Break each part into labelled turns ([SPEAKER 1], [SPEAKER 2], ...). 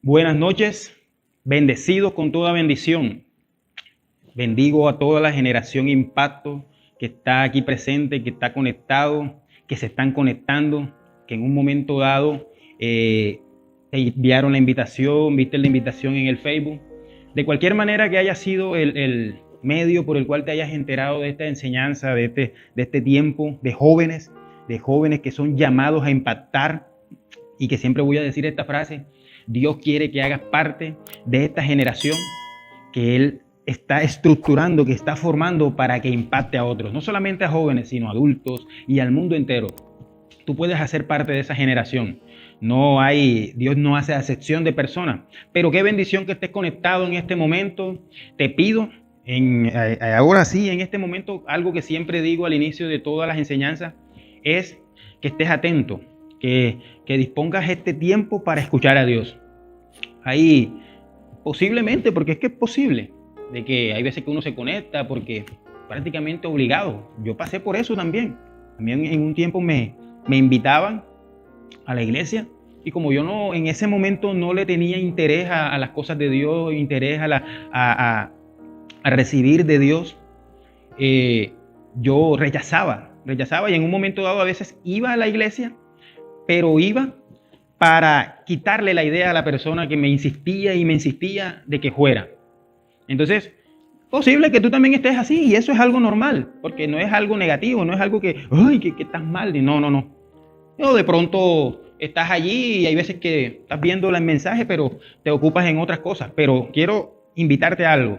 [SPEAKER 1] Buenas noches, bendecidos con toda bendición. Bendigo a toda la generación Impacto que está aquí presente, que está conectado, que se están conectando, que en un momento dado te enviaron la invitación, viste la invitación en el Facebook. De cualquier manera que haya sido el medio por el cual te hayas enterado de esta enseñanza, de este tiempo de jóvenes que son llamados a impactar, y que siempre voy a decir esta frase: Dios quiere que hagas parte de esta generación que Él está estructurando, que está formando para que impacte a otros, no solamente a jóvenes, sino a adultos y al mundo entero. Tú puedes hacer parte de esa generación. Dios no hace acepción de personas, pero qué bendición que estés conectado en este momento. Te pido, ahora sí, en este momento, algo que siempre digo al inicio de todas las enseñanzas, es que estés atento, que dispongas este tiempo para escuchar a Dios. Ahí, posiblemente, porque es que es posible, de que hay veces que uno se conecta porque prácticamente obligado. Yo pasé por eso también. También en un tiempo me invitaban a la iglesia, y como yo no en ese momento no le tenía interés a las cosas de Dios, interés a recibir de Dios, yo rechazaba, y en un momento dado a veces iba a la iglesia, pero iba para quitarle la idea a la persona que me insistía de que fuera. Entonces, posible que tú también estés así, y eso es algo normal, porque no es algo negativo, no es algo que estás mal. No. O de pronto estás allí y hay veces que estás viendo el mensaje, pero te ocupas en otras cosas. Pero quiero invitarte a algo.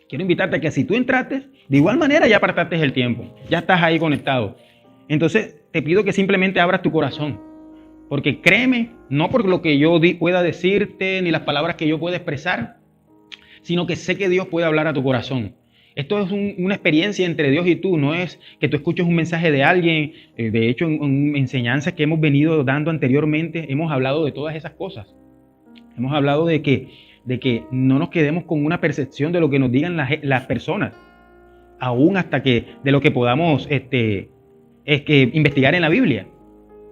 [SPEAKER 1] Quiero invitarte a que si tú entraste, de igual manera ya apartaste el tiempo, ya estás ahí conectado. Entonces te pido que simplemente abras tu corazón, porque créeme, no por lo que yo pueda decirte ni las palabras que yo pueda expresar, sino que sé que Dios puede hablar a tu corazón. Esto es una experiencia entre Dios y tú, no es que tú escuches un mensaje de alguien. De hecho, en enseñanzas que hemos venido dando anteriormente, hemos hablado de todas esas cosas. Hemos hablado de que no nos quedemos con una percepción de lo que nos digan las personas, aún hasta que de lo que podamos investigar en la Biblia.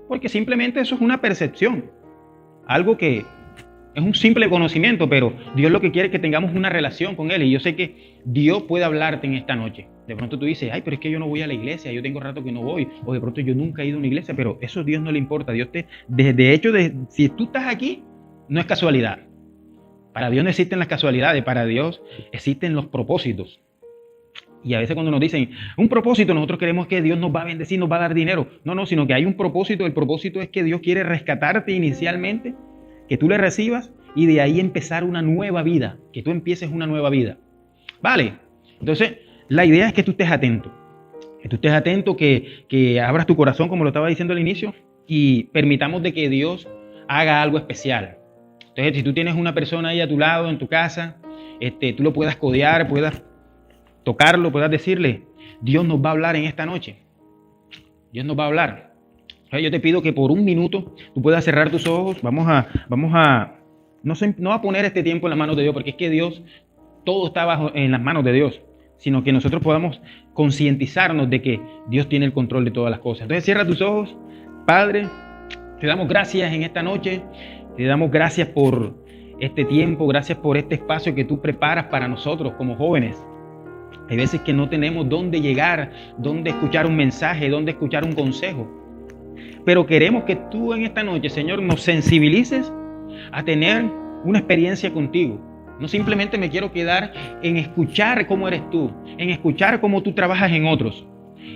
[SPEAKER 1] Porque simplemente eso es una percepción, algo que es un simple conocimiento, pero Dios lo que quiere es que tengamos una relación con Él. Y yo sé que Dios puede hablarte en esta noche. De pronto tú dices, pero es que yo no voy a la iglesia, yo tengo rato que no voy, o de pronto yo nunca he ido a una iglesia, pero eso a Dios no le importa. Si tú estás aquí, no es casualidad. Para Dios no existen las casualidades, para Dios existen los propósitos. Y a veces cuando nos dicen un propósito, nosotros creemos que Dios nos va a bendecir, nos va a dar dinero. No, sino que hay un propósito. El propósito es que Dios quiere rescatarte inicialmente, que tú le recibas y de ahí empezar una nueva vida, que tú empieces una nueva vida. Vale, entonces la idea es que tú estés atento, que abras tu corazón, como lo estaba diciendo al inicio, y permitamos de que Dios haga algo especial. Entonces, si tú tienes una persona ahí a tu lado, en tu casa, tú lo puedas codear, puedas tocarlo, puedas decirle, Dios nos va a hablar en esta noche. Dios nos va a hablar. Yo te pido que por un minuto tú puedas cerrar tus ojos. Vamos a no a poner este tiempo en las manos de Dios, porque es que Dios, todo está en las manos de Dios, sino que nosotros podamos concientizarnos de que Dios tiene el control de todas las cosas. Entonces cierra tus ojos. Padre, te damos gracias en esta noche, te damos gracias por este tiempo, gracias por este espacio que tú preparas para nosotros como jóvenes. Hay veces que no tenemos dónde llegar, dónde escuchar un mensaje, dónde escuchar un consejo. Pero queremos que tú en esta noche, Señor, nos sensibilices a tener una experiencia contigo. No simplemente me quiero quedar en escuchar cómo eres tú, en escuchar cómo tú trabajas en otros,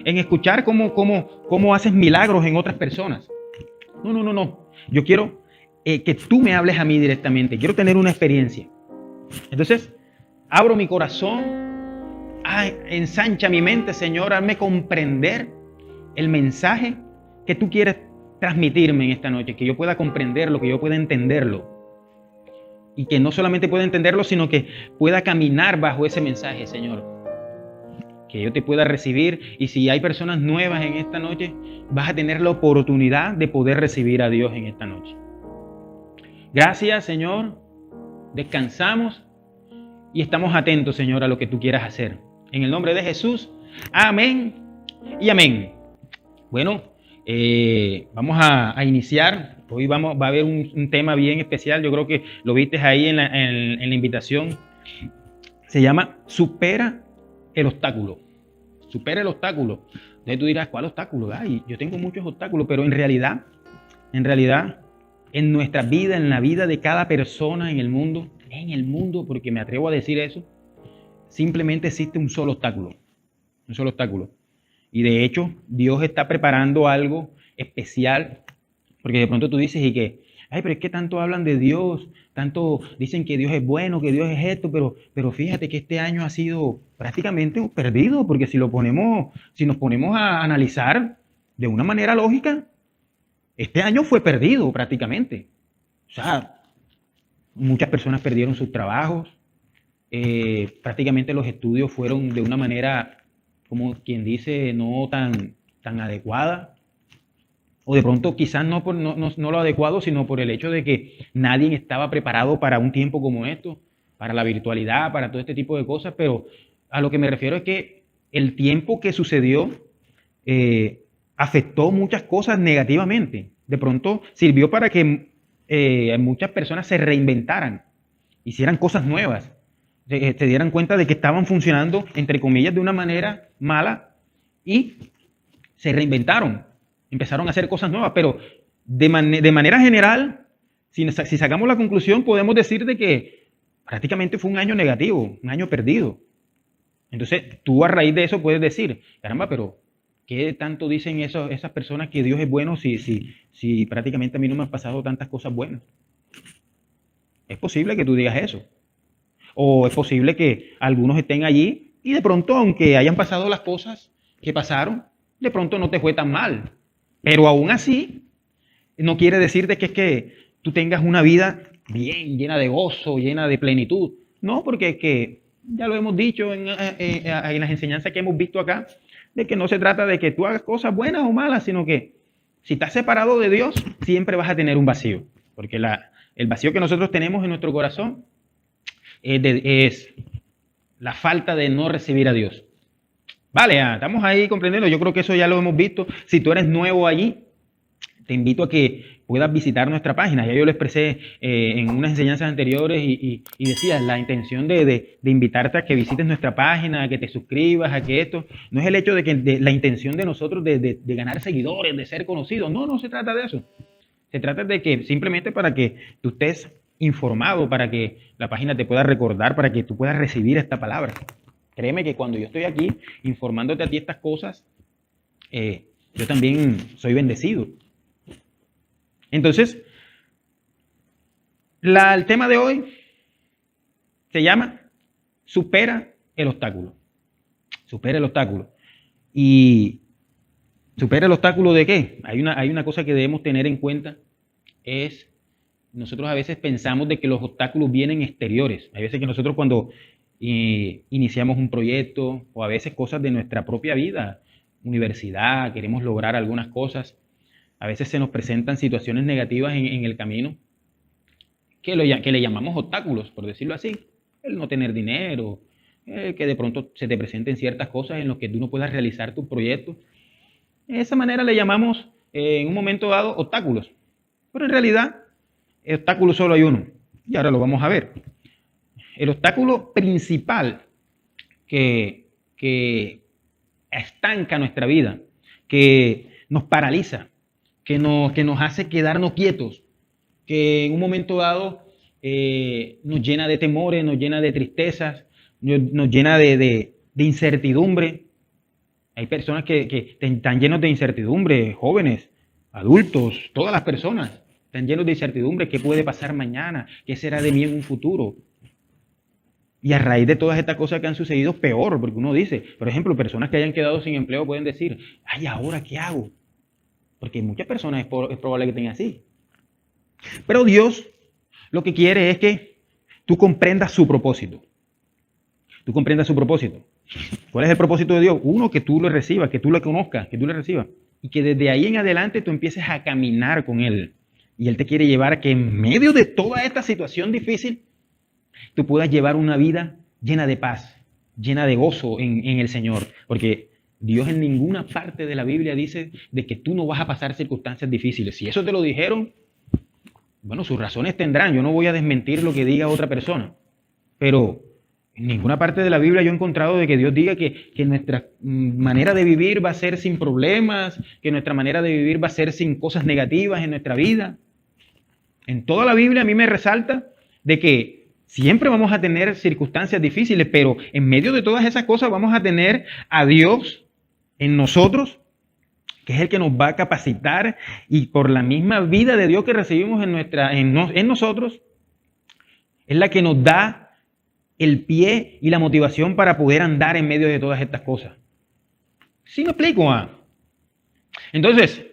[SPEAKER 1] en escuchar cómo haces milagros en otras personas. No. Yo quiero que tú me hables a mí directamente. Quiero tener una experiencia. Entonces, abro mi corazón, ensancha mi mente, Señor, hazme comprender el mensaje que tú quieres transmitirme en esta noche, que yo pueda comprenderlo, que yo pueda entenderlo, y que no solamente pueda entenderlo, sino que pueda caminar bajo ese mensaje, Señor, que yo te pueda recibir. Y si hay personas nuevas en esta noche, vas a tener la oportunidad de poder recibir a Dios en esta noche. Gracias, Señor, descansamos y estamos atentos, Señor, a lo que tú quieras hacer. En el nombre de Jesús, amén y amén. Bueno, vamos a iniciar Hoy va a haber un tema bien especial, yo creo que lo viste ahí en la invitación. Se llama Supera el obstáculo. Supera el obstáculo. Entonces tú dirás, ¿cuál obstáculo? Ay, yo tengo muchos obstáculos, pero en realidad, en nuestra vida, en la vida de cada persona en el mundo, porque me atrevo a decir eso, simplemente existe un solo obstáculo. Un solo obstáculo. Y de hecho, Dios está preparando algo especial, porque de pronto tú dices, y que, ay, pero es que tanto hablan de Dios, tanto dicen que Dios es bueno, que Dios es esto, pero fíjate que este año ha sido prácticamente perdido, porque si nos ponemos a analizar de una manera lógica, este año fue perdido prácticamente. O sea, muchas personas perdieron sus trabajos, prácticamente los estudios fueron de una manera, como quien dice, no tan adecuada. O de pronto quizás no lo adecuado, sino por el hecho de que nadie estaba preparado para un tiempo como esto, para la virtualidad, para todo este tipo de cosas, pero a lo que me refiero es que el tiempo que sucedió afectó muchas cosas negativamente. De pronto sirvió para que muchas personas se reinventaran, hicieran cosas nuevas, se dieran cuenta de que estaban funcionando, entre comillas, de una manera mala y se reinventaron. Empezaron a hacer cosas nuevas, pero de manera general, si sacamos la conclusión, podemos decir de que prácticamente fue un año negativo, un año perdido. Entonces, tú a raíz de eso puedes decir, caramba, pero ¿qué tanto dicen esas personas que Dios es bueno si prácticamente a mí no me han pasado tantas cosas buenas? Es posible que tú digas eso. O es posible que algunos estén allí y de pronto, aunque hayan pasado las cosas que pasaron, de pronto no te fue tan mal. Pero aún así, no quiere decirte que es que tú tengas una vida bien, llena de gozo, llena de plenitud. No, porque es que ya lo hemos dicho en las enseñanzas que hemos visto acá, de que no se trata de que tú hagas cosas buenas o malas, sino que si estás separado de Dios, siempre vas a tener un vacío. Porque el vacío que nosotros tenemos en nuestro corazón es la falta de no recibir a Dios. Vale, estamos ahí comprendiendo. Yo creo que eso ya lo hemos visto. Si tú eres nuevo allí, te invito a que puedas visitar nuestra página. Ya yo lo expresé en unas enseñanzas anteriores y decía la intención de invitarte a que visites nuestra página, a que te suscribas, a que esto no es el hecho de que la intención de nosotros de ganar seguidores, de ser conocidos. No se trata de eso. Se trata de que simplemente para que tú estés informado, para que la página te pueda recordar, para que tú puedas recibir esta palabra. Créeme que cuando yo estoy aquí informándote a ti estas cosas, yo también soy bendecido. Entonces, el tema de hoy se llama Supera el obstáculo. Supera el obstáculo. ¿Y supera el obstáculo de qué? Hay una cosa que debemos tener en cuenta, es nosotros a veces pensamos de que los obstáculos vienen exteriores. Hay veces que nosotros cuando iniciamos un proyecto o a veces cosas de nuestra propia vida, universidad, queremos lograr algunas cosas, a veces se nos presentan situaciones negativas en el camino que le llamamos obstáculos, por decirlo así. El no tener dinero, que de pronto se te presenten ciertas cosas en las que tú no puedas realizar tu proyecto. De esa manera le llamamos en un momento dado obstáculos. Pero en realidad, el obstáculo solo hay uno. Y ahora lo vamos a ver. El obstáculo principal que estanca nuestra vida, que nos paraliza, que nos hace quedarnos quietos, que en un momento dado nos llena de temores, nos llena de tristezas, nos llena de incertidumbre. Hay personas que están llenos de incertidumbre, jóvenes, adultos, todas las personas están llenos de incertidumbre. ¿Qué puede pasar mañana? ¿Qué será de mí en un futuro? Y a raíz de todas estas cosas que han sucedido, peor, porque uno dice, por ejemplo, personas que hayan quedado sin empleo pueden decir, ay, ¿ahora qué hago? Porque muchas personas es probable que tengan así. Pero Dios lo que quiere es que tú comprendas su propósito. Tú comprendas su propósito. ¿Cuál es el propósito de Dios? Uno, que tú lo recibas, que tú lo conozcas, que tú lo recibas. Y que desde ahí en adelante tú empieces a caminar con Él. Y Él te quiere llevar a que en medio de toda esta situación difícil, tú puedas llevar una vida llena de paz, llena de gozo en el Señor. Porque Dios en ninguna parte de la Biblia dice de que tú no vas a pasar circunstancias difíciles. Si eso te lo dijeron, Bueno, sus razones tendrán, yo no voy a desmentir lo que diga otra persona, pero en ninguna parte de la Biblia yo he encontrado de que Dios diga que nuestra manera de vivir va a ser sin problemas, que nuestra manera de vivir va a ser sin cosas negativas en nuestra vida. En toda la Biblia a mí me resalta de que siempre vamos a tener circunstancias difíciles, pero en medio de todas esas cosas vamos a tener a Dios en nosotros, que es el que nos va a capacitar, y por la misma vida de Dios que recibimos en nosotros, es la que nos da el pie y la motivación para poder andar en medio de todas estas cosas. ¿Sí me explico? Entonces,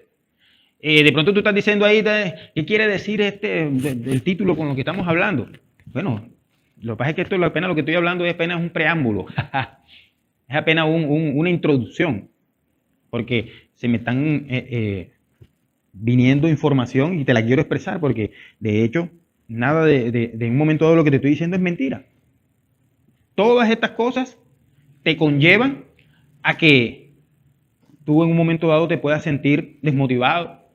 [SPEAKER 1] de pronto tú estás diciendo ahí, ¿qué quiere decir el título con lo que estamos hablando? Bueno, lo que pasa es que esto apenas lo que estoy hablando es apenas un preámbulo, es apenas una introducción, porque se me están viniendo información y te la quiero expresar, porque de hecho, nada de un momento dado lo que te estoy diciendo es mentira. Todas estas cosas te conllevan a que tú en un momento dado te puedas sentir desmotivado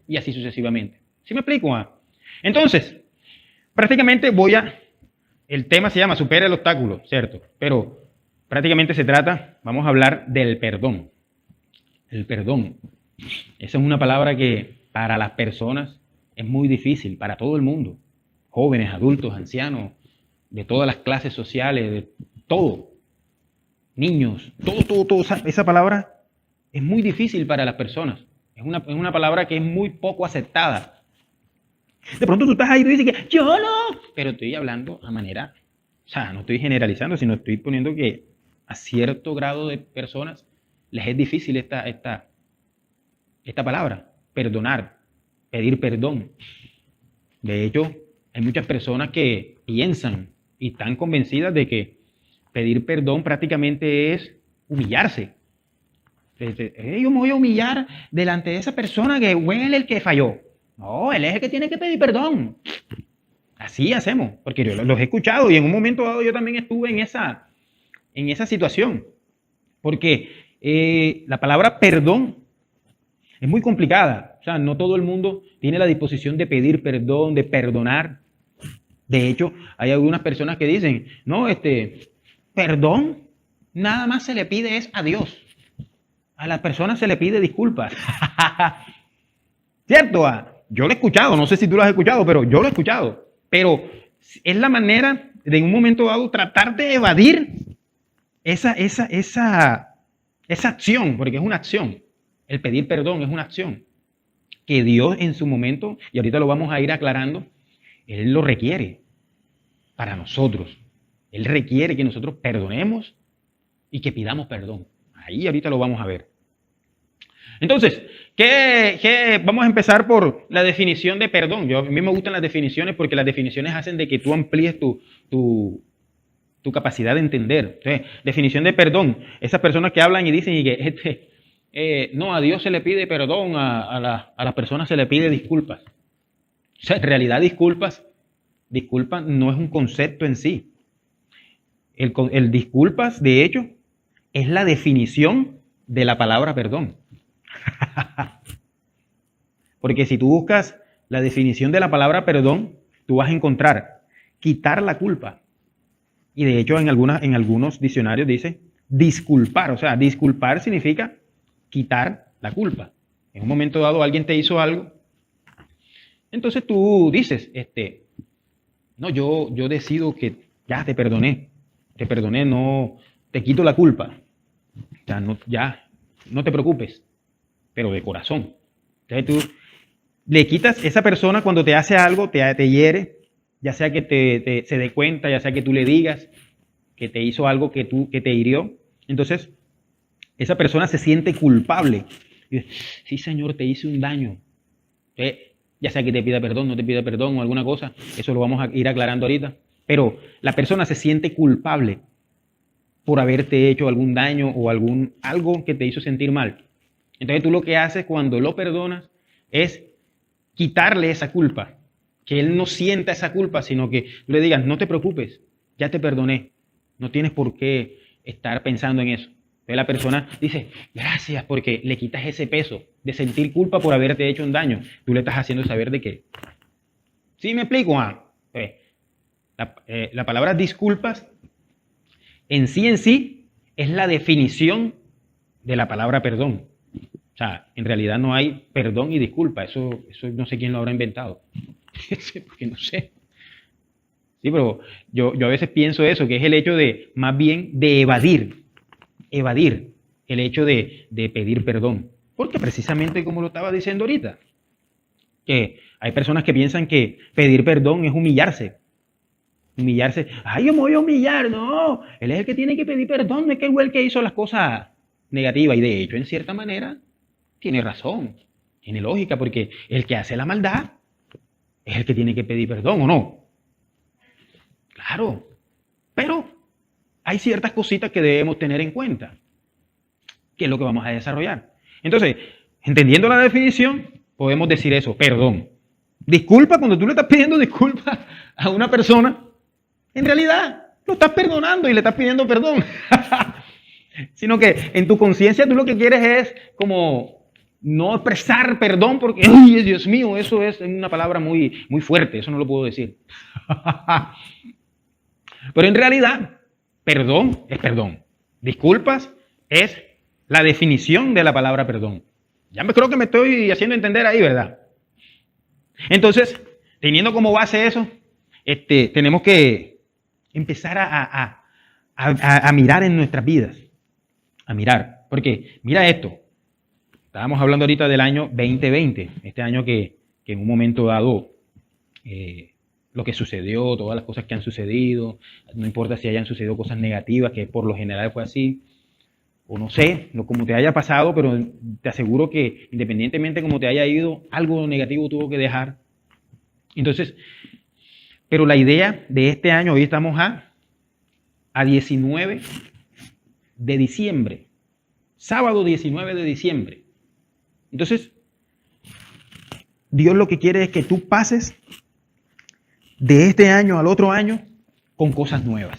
[SPEAKER 1] y así sucesivamente. ¿Sí me explico? Entonces, prácticamente el tema se llama Supera el obstáculo, ¿cierto? Pero prácticamente se trata, vamos a hablar del perdón. El perdón. Esa es una palabra que para las personas es muy difícil, para todo el mundo. Jóvenes, adultos, ancianos, de todas las clases sociales, de todo. Niños, todo. Esa palabra es muy difícil para las personas. Es una palabra que es muy poco aceptada. De pronto tú estás ahí y dices que yo no, pero estoy hablando a manera, o sea, no estoy generalizando, sino estoy poniendo que a cierto grado de personas les es difícil esta palabra, perdonar, pedir perdón. De hecho, hay muchas personas que piensan y están convencidas de que pedir perdón prácticamente es humillarse. Yo me voy a humillar delante de esa persona que huele el que falló. No, él es el que tiene que pedir perdón. Así hacemos, porque yo los he escuchado y en un momento dado yo también estuve en esa situación. Porque la palabra perdón es muy complicada. O sea, no todo el mundo tiene la disposición de pedir perdón, de perdonar. De hecho, hay algunas personas que dicen, no, perdón nada más se le pide es a Dios. A las personas se le pide disculpas. ¿Cierto? Yo lo he escuchado, no sé si tú lo has escuchado, pero yo lo he escuchado. Pero es la manera de en un momento dado tratar de evadir esa acción, porque es una acción. El pedir perdón es una acción que Dios en su momento, y ahorita lo vamos a ir aclarando, Él lo requiere para nosotros. Él requiere que nosotros perdonemos y que pidamos perdón. Ahí ahorita lo vamos a ver. Entonces, vamos a empezar por la definición de perdón. A mí me gustan las definiciones porque las definiciones hacen de que tú amplíes tu capacidad de entender. Entonces, definición de perdón. Esas personas que hablan y dicen y que no, a Dios se le pide perdón, a las personas se le pide disculpas. O sea, en realidad disculpas no es un concepto en sí. El disculpas, de hecho, es la definición de la palabra perdón. Porque si tú buscas la definición de la palabra perdón, tú vas a encontrar quitar la culpa. Y de hecho en algunos diccionarios dice disculpar. O sea, disculpar significa quitar la culpa. En un momento dado alguien te hizo algo, entonces tú dices, no, yo decido que ya te perdoné, no, te quito la culpa. Ya, no te preocupes, pero de corazón. Entonces tú le quitas a esa persona cuando te hace algo, te hiere, ya sea que se dé cuenta, ya sea que tú le digas que te hizo algo que te hirió. Entonces, esa persona se siente culpable. Y dice, sí, Señor, te hice un daño. Ya sea que te pida perdón, no te pida perdón o alguna cosa, eso lo vamos a ir aclarando ahorita. Pero la persona se siente culpable por haberte hecho algún daño o algo que te hizo sentir mal. Entonces tú lo que haces cuando lo perdonas es quitarle esa culpa, que él no sienta esa culpa, sino que tú le digas, no te preocupes, ya te perdoné, no tienes por qué estar pensando en eso. Entonces la persona dice, gracias, porque le quitas ese peso de sentir culpa por haberte hecho un daño. Tú le estás haciendo saber de que ¿Sí me explico? La palabra disculpas en sí es la definición de la palabra perdón. O sea, en realidad no hay perdón y disculpa. Eso no sé quién lo habrá inventado. Porque no sé. Sí, pero yo a veces pienso eso, que es el hecho de, más bien, de evadir el hecho de pedir perdón. Porque precisamente como lo estaba diciendo ahorita, que hay personas que piensan que pedir perdón es humillarse. Humillarse, ay, yo me voy a humillar, no. Él es el que tiene que pedir perdón, no es que él fue el que hizo las cosas negativas. Y de hecho, en cierta manera, tiene razón, tiene lógica, porque el que hace la maldad es el que tiene que pedir perdón, ¿o no? Claro, pero hay ciertas cositas que debemos tener en cuenta, que es lo que vamos a desarrollar. Entonces, entendiendo la definición, podemos decir eso, perdón. Disculpa, cuando tú le estás pidiendo disculpas a una persona, en realidad lo estás perdonando y le estás pidiendo perdón. Sino que en tu conciencia tú lo que quieres es como no expresar perdón porque, ¡ay, Dios mío! Eso es una palabra muy, muy fuerte, eso no lo puedo decir. Pero en realidad, perdón es perdón. Disculpas es la definición de la palabra perdón. Ya creo que me estoy haciendo entender ahí, ¿verdad? Entonces, teniendo como base eso, tenemos que empezar a mirar en nuestras vidas. A mirar. Porque, mira esto. Estábamos hablando ahorita del año 2020, este año que en un momento dado lo que sucedió, todas las cosas que han sucedido, no importa si hayan sucedido cosas negativas, que por lo general fue así, o no sé, como te haya pasado, pero te aseguro que independientemente de cómo te haya ido, algo negativo tuvo que dejar. Entonces, pero la idea de este año, hoy estamos a 19 de diciembre, sábado 19 de diciembre. Entonces, Dios lo que quiere es que tú pases de este año al otro año con cosas nuevas.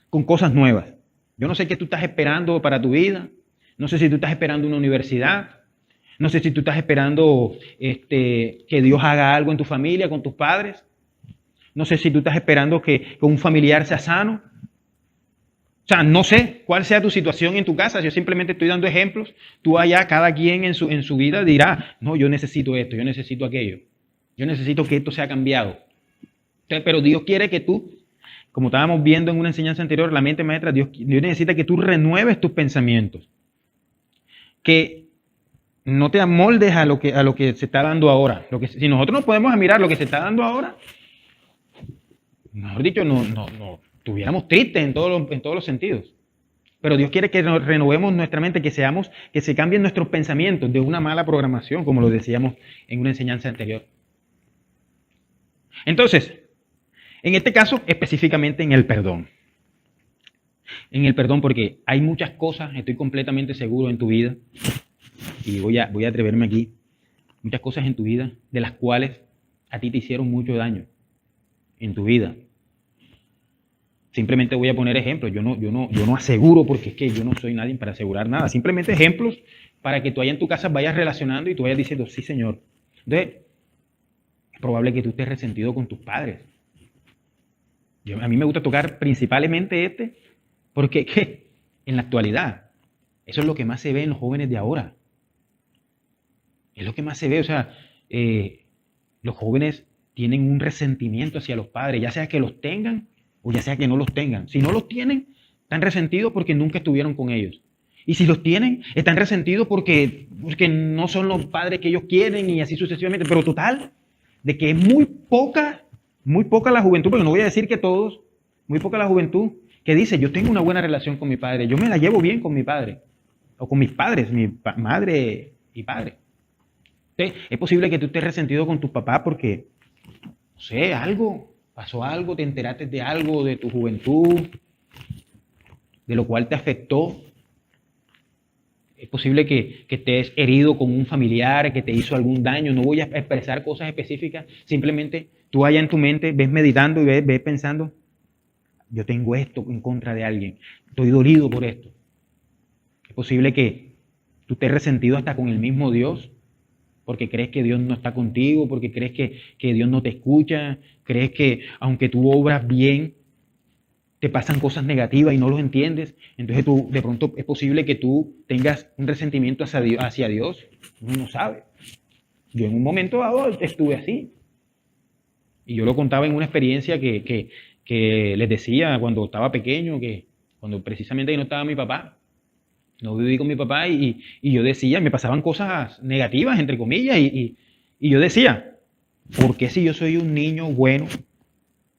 [SPEAKER 1] Con cosas nuevas. Yo no sé qué tú estás esperando para tu vida. No sé si tú estás esperando una universidad. No sé si tú estás esperando que Dios haga algo en tu familia, con tus padres. No sé si tú estás esperando que un familiar sea sano. O sea, no sé cuál sea tu situación en tu casa. Yo simplemente estoy dando ejemplos. Tú allá, cada quien en su vida dirá, no, yo necesito esto, yo necesito aquello. Yo necesito que esto sea cambiado. Entonces, pero Dios quiere que tú, como estábamos viendo en una enseñanza anterior, la mente maestra, Dios necesita que tú renueves tus pensamientos. Que no te amoldes a lo que se está dando ahora. Si nosotros nos podemos mirar lo que se está dando ahora, mejor dicho, no estuviéramos tristes en todos los sentidos. Pero Dios quiere que nos renovemos nuestra mente, que se cambien nuestros pensamientos de una mala programación, como lo decíamos en una enseñanza anterior. Entonces, en este caso, específicamente en el perdón. En el perdón, porque hay muchas cosas, estoy completamente seguro en tu vida, y voy a atreverme aquí, muchas cosas en tu vida de las cuales a ti te hicieron mucho daño en tu vida. Simplemente voy a poner ejemplos, yo no aseguro porque es que yo no soy nadie para asegurar nada, simplemente ejemplos para que tú allá en tu casa vayas relacionando y tú vayas diciendo, sí señor. Entonces, es probable que tú estés resentido con tus padres. A mí me gusta tocar principalmente porque ¿qué? En la actualidad, eso es lo que más se ve en los jóvenes de ahora. Es lo que más se ve, o sea, los jóvenes tienen un resentimiento hacia los padres, ya sea que los tengan o ya sea que no los tengan. Si no los tienen, están resentidos porque nunca estuvieron con ellos. Y si los tienen, están resentidos porque no son los padres que ellos quieren y así sucesivamente. Pero total, de que es muy poca la juventud, porque no voy a decir que todos, muy poca la juventud que dice, yo tengo una buena relación con mi padre, yo me la llevo bien con mi padre, o con mis padres, madre y padre. Entonces, es posible que tú estés resentido con tus papás porque, no sé, pasó algo, te enteraste de algo de tu juventud, de lo cual te afectó. Es posible que estés herido con un familiar que te hizo algún daño. No voy a expresar cosas específicas, simplemente tú allá en tu mente ves meditando y ves pensando, yo tengo esto en contra de alguien, estoy dolido por esto. Es posible que tú estés resentido hasta con el mismo Dios porque crees que Dios no está contigo, porque crees que Dios no te escucha, crees que aunque tú obras bien, te pasan cosas negativas y no los entiendes. Entonces tú, de pronto es posible que tú tengas un resentimiento hacia Dios. Uno no sabe. Yo en un momento dado estuve así. Y yo lo contaba en una experiencia que les decía cuando estaba pequeño, que cuando precisamente no estaba mi papá, no viví con mi papá y yo decía, me pasaban cosas negativas, entre comillas, y yo decía, ¿por qué si yo soy un niño bueno,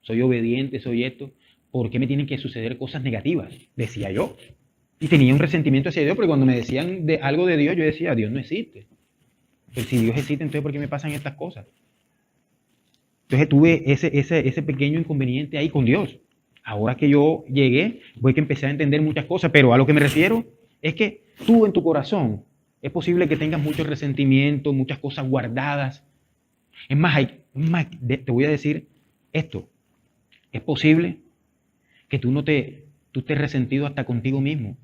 [SPEAKER 1] soy obediente, soy esto, por qué me tienen que suceder cosas negativas? Decía yo. Y tenía un resentimiento hacia Dios, porque cuando me decían de algo de Dios, yo decía, Dios no existe. Pero si Dios existe, entonces ¿por qué me pasan estas cosas? Entonces tuve ese pequeño inconveniente ahí con Dios. Ahora que yo llegué, voy que empecé a entender muchas cosas, pero a lo que me refiero es que tú en tu corazón es posible que tengas mucho resentimiento, muchas cosas guardadas. Es más, te voy a decir esto. Es posible que tú estés resentido hasta contigo mismo.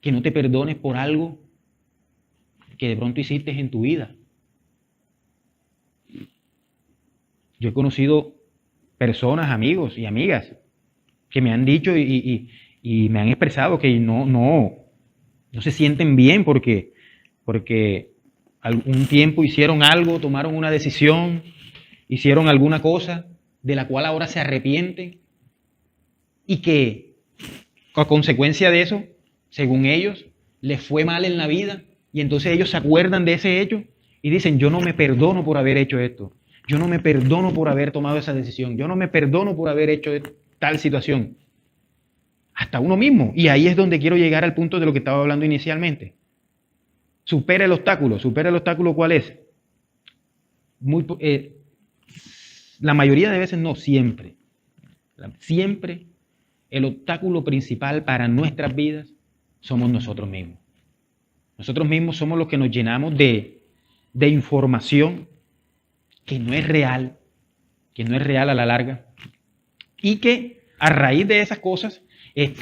[SPEAKER 1] Que no te perdones por algo que de pronto hiciste en tu vida. Yo he conocido personas, amigos y amigas que me han dicho y me han expresado que no se sienten bien porque algún tiempo hicieron algo, tomaron una decisión, hicieron alguna cosa de la cual ahora se arrepienten y que a consecuencia de eso, según ellos, les fue mal en la vida y entonces ellos se acuerdan de ese hecho y dicen, yo no me perdono por haber hecho esto, yo no me perdono por haber tomado esa decisión, yo no me perdono por haber hecho tal situación. Hasta uno mismo. Y ahí es donde quiero llegar al punto de lo que estaba hablando inicialmente. Supera el obstáculo. ¿Supera el obstáculo cuál es? La mayoría de veces no, siempre. Siempre el obstáculo principal para nuestras vidas somos nosotros mismos. Nosotros mismos somos los que nos llenamos de información que no es real a la larga, y que a raíz de esas cosas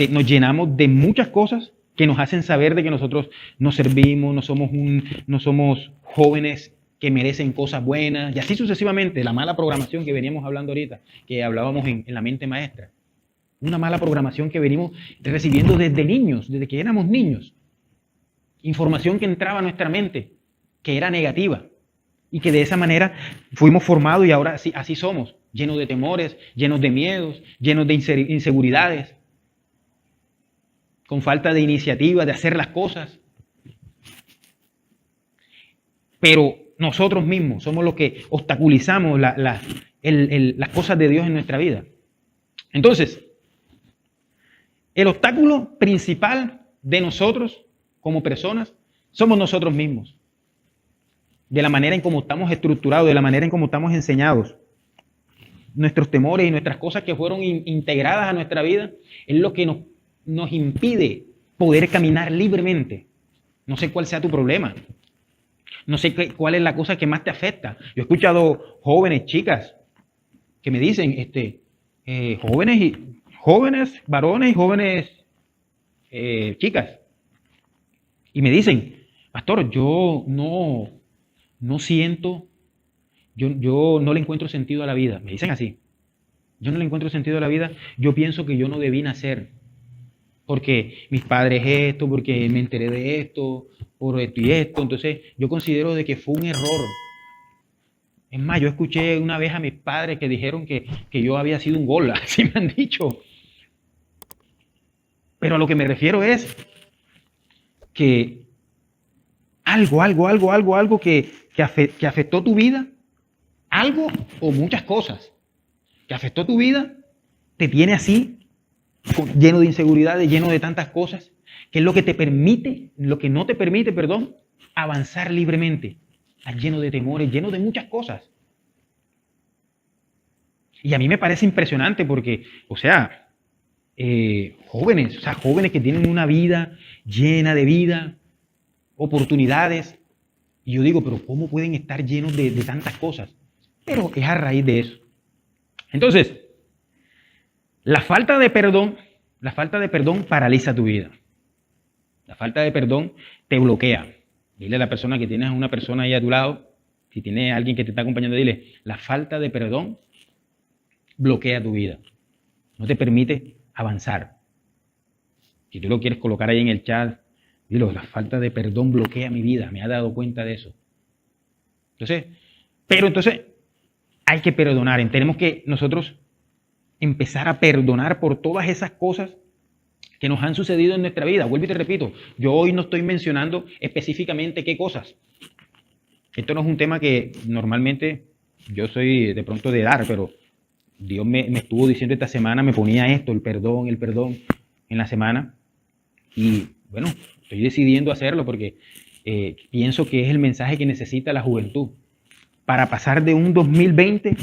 [SPEAKER 1] nos llenamos de muchas cosas que nos hacen saber de que nosotros no servimos, no somos jóvenes que merecen cosas buenas, y así sucesivamente. La mala programación que veníamos hablando ahorita, que hablábamos en la mente maestra. Una mala programación que venimos recibiendo desde niños, desde que éramos niños. Información que entraba a nuestra mente, que era negativa. Y que de esa manera fuimos formados y ahora así somos, llenos de temores, llenos de miedos, llenos de inseguridades, con falta de iniciativa, de hacer las cosas. Pero nosotros mismos somos los que obstaculizamos las cosas de Dios en nuestra vida. Entonces, el obstáculo principal de nosotros como personas somos nosotros mismos. De la manera en cómo estamos estructurados, de la manera en cómo estamos enseñados. Nuestros temores y nuestras cosas que fueron integradas a nuestra vida es lo que nos impide poder caminar libremente. No sé cuál sea tu problema. No sé cuál es la cosa que más te afecta. Yo he escuchado jóvenes, chicas, que me dicen, jóvenes varones y jóvenes chicas. Y me dicen, pastor, yo no siento, yo no le encuentro sentido a la vida. Me dicen así. Yo no le encuentro sentido a la vida. Yo pienso que yo no debí nacer. Porque mis padres esto, porque me enteré de esto, por esto y esto. Entonces yo considero de que fue un error. Es más, yo escuché una vez a mis padres que dijeron que yo había sido un gol. Así me han dicho. Pero a lo que me refiero es que algo que afectó tu vida, algo o muchas cosas que afectó tu vida, te tiene así, lleno de inseguridades, lleno de tantas cosas, que es lo que no te permite, avanzar libremente. Estás lleno de temores, lleno de muchas cosas. Y a mí me parece impresionante porque, jóvenes que tienen una vida llena de vida, oportunidades. Y yo digo, pero ¿cómo pueden estar llenos de tantas cosas? Pero es a raíz de eso. Entonces, la falta de perdón paraliza tu vida. La falta de perdón te bloquea. Dile a la persona que tienes una persona ahí a tu lado, si tienes alguien que te está acompañando, dile, la falta de perdón bloquea tu vida, no te permite avanzar. Si tú lo quieres colocar ahí en el chat, dilo, la falta de perdón bloquea mi vida, me ha dado cuenta de eso. Entonces, hay que perdonar, tenemos que nosotros empezar a perdonar por todas esas cosas que nos han sucedido en nuestra vida. Vuelvo y te repito, yo hoy no estoy mencionando específicamente qué cosas. Esto no es un tema que normalmente yo soy de pronto de dar, pero Dios me estuvo diciendo esta semana, me ponía esto, el perdón en la semana. Y bueno, estoy decidiendo hacerlo porque pienso que es el mensaje que necesita la juventud para pasar de un 2020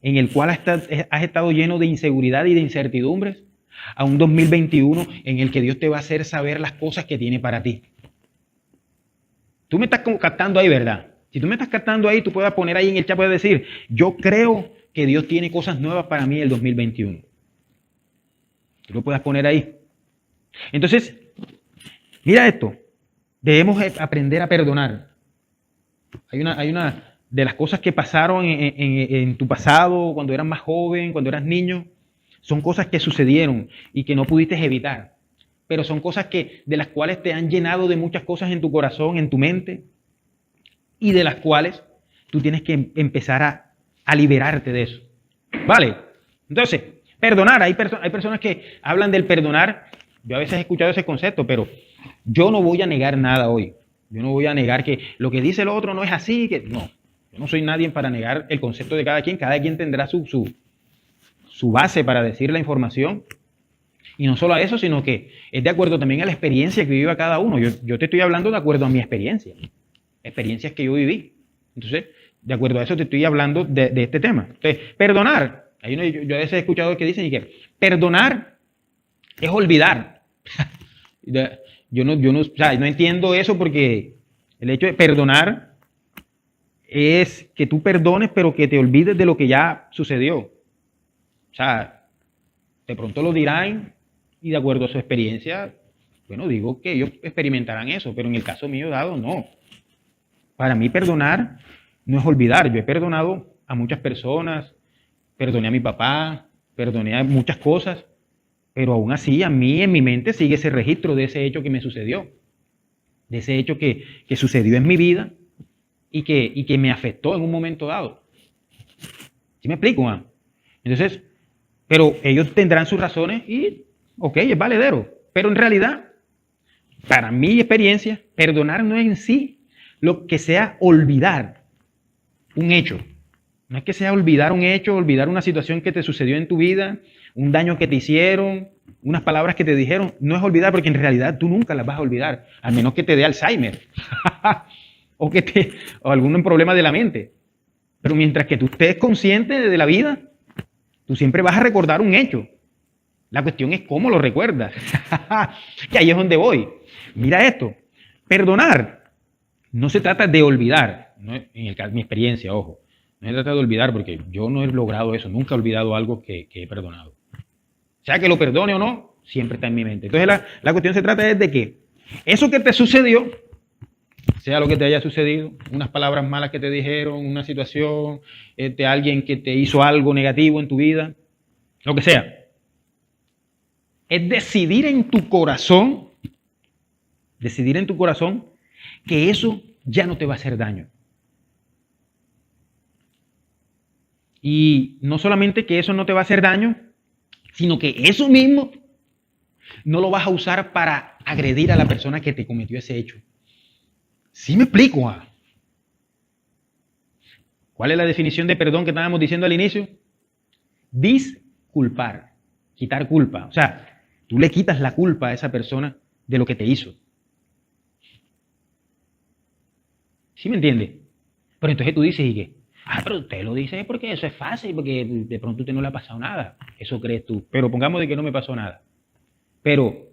[SPEAKER 1] en el cual has estado lleno de inseguridad y de incertidumbres a un 2021 en el que Dios te va a hacer saber las cosas que tiene para ti. Tú me estás captando ahí, ¿verdad? Si tú me estás captando ahí, tú puedes poner ahí en el chat, puedes decir, yo creo que Dios tiene cosas nuevas para mí el 2021. Tú lo puedes poner ahí. Entonces, mira esto. Debemos aprender a perdonar. Hay una de las cosas que pasaron en tu pasado, cuando eras más joven, cuando eras niño, son cosas que sucedieron y que no pudiste evitar. Pero son cosas de las cuales te han llenado de muchas cosas en tu corazón, en tu mente, y de las cuales tú tienes que empezar a liberarte de eso. ¿Vale? Entonces, perdonar. Hay personas que hablan del perdonar. Yo a veces he escuchado ese concepto, pero yo no voy a negar nada hoy. Yo no voy a negar que lo que dice el otro no es así. No, yo no soy nadie para negar el concepto de cada quien. Cada quien tendrá su base para decir la información. Y no solo a eso, sino que es de acuerdo también a la experiencia que viva cada uno. Yo te estoy hablando de acuerdo a mi experiencia. Experiencias que yo viví. Entonces, de acuerdo a eso te estoy hablando de este tema. Entonces, perdonar. Yo a veces he escuchado que dicen que perdonar es olvidar. Yo no entiendo eso porque el hecho de perdonar es que tú perdones, pero que te olvides de lo que ya sucedió. O sea, de pronto lo dirán y de acuerdo a su experiencia, bueno, digo que ellos experimentarán eso, pero en el caso mío dado, no. Para mí perdonar no es olvidar. Yo he perdonado a muchas personas, perdoné a mi papá, perdoné a muchas cosas, pero aún así a mí en mi mente sigue ese registro de ese hecho que me sucedió, de ese hecho que sucedió en mi vida y que me afectó en un momento dado. ¿Sí me explico, man? Entonces, pero ellos tendrán sus razones y, ok, es valedero. Pero en realidad, para mi experiencia, perdonar no es en sí lo que sea olvidar un hecho. No es que sea olvidar un hecho, olvidar una situación que te sucedió en tu vida, un daño que te hicieron, unas palabras que te dijeron. No es olvidar porque en realidad tú nunca las vas a olvidar, al menos que te dé Alzheimer o algún problema de la mente. Pero mientras que tú estés consciente de la vida, tú siempre vas a recordar un hecho. La cuestión es cómo lo recuerdas. Que ahí es donde voy. Mira esto. Perdonar no se trata de olvidar. No, en mi experiencia, ojo. No se trata de olvidar porque yo no he logrado eso. Nunca he olvidado algo que he perdonado. Sea que lo perdone o no, siempre está en mi mente. Entonces la cuestión se trata de que eso que te sucedió, sea lo que te haya sucedido, unas palabras malas que te dijeron, una situación, alguien que te hizo algo negativo en tu vida, lo que sea, es decidir en tu corazón que eso ya no te va a hacer daño. Y no solamente que eso no te va a hacer daño, sino que eso mismo no lo vas a usar para agredir a la persona que te cometió ese hecho. ¿Sí me explico? ¿Cuál es la definición de perdón que estábamos diciendo al inicio? Disculpar, quitar culpa. O sea, tú le quitas la culpa a esa persona de lo que te hizo. ¿Sí me entiendes? Pero entonces tú dices, ¿y qué? Pero usted lo dice porque eso es fácil, porque de pronto a usted no le ha pasado nada. Eso crees tú. Pero pongamos de que no me pasó nada. Pero,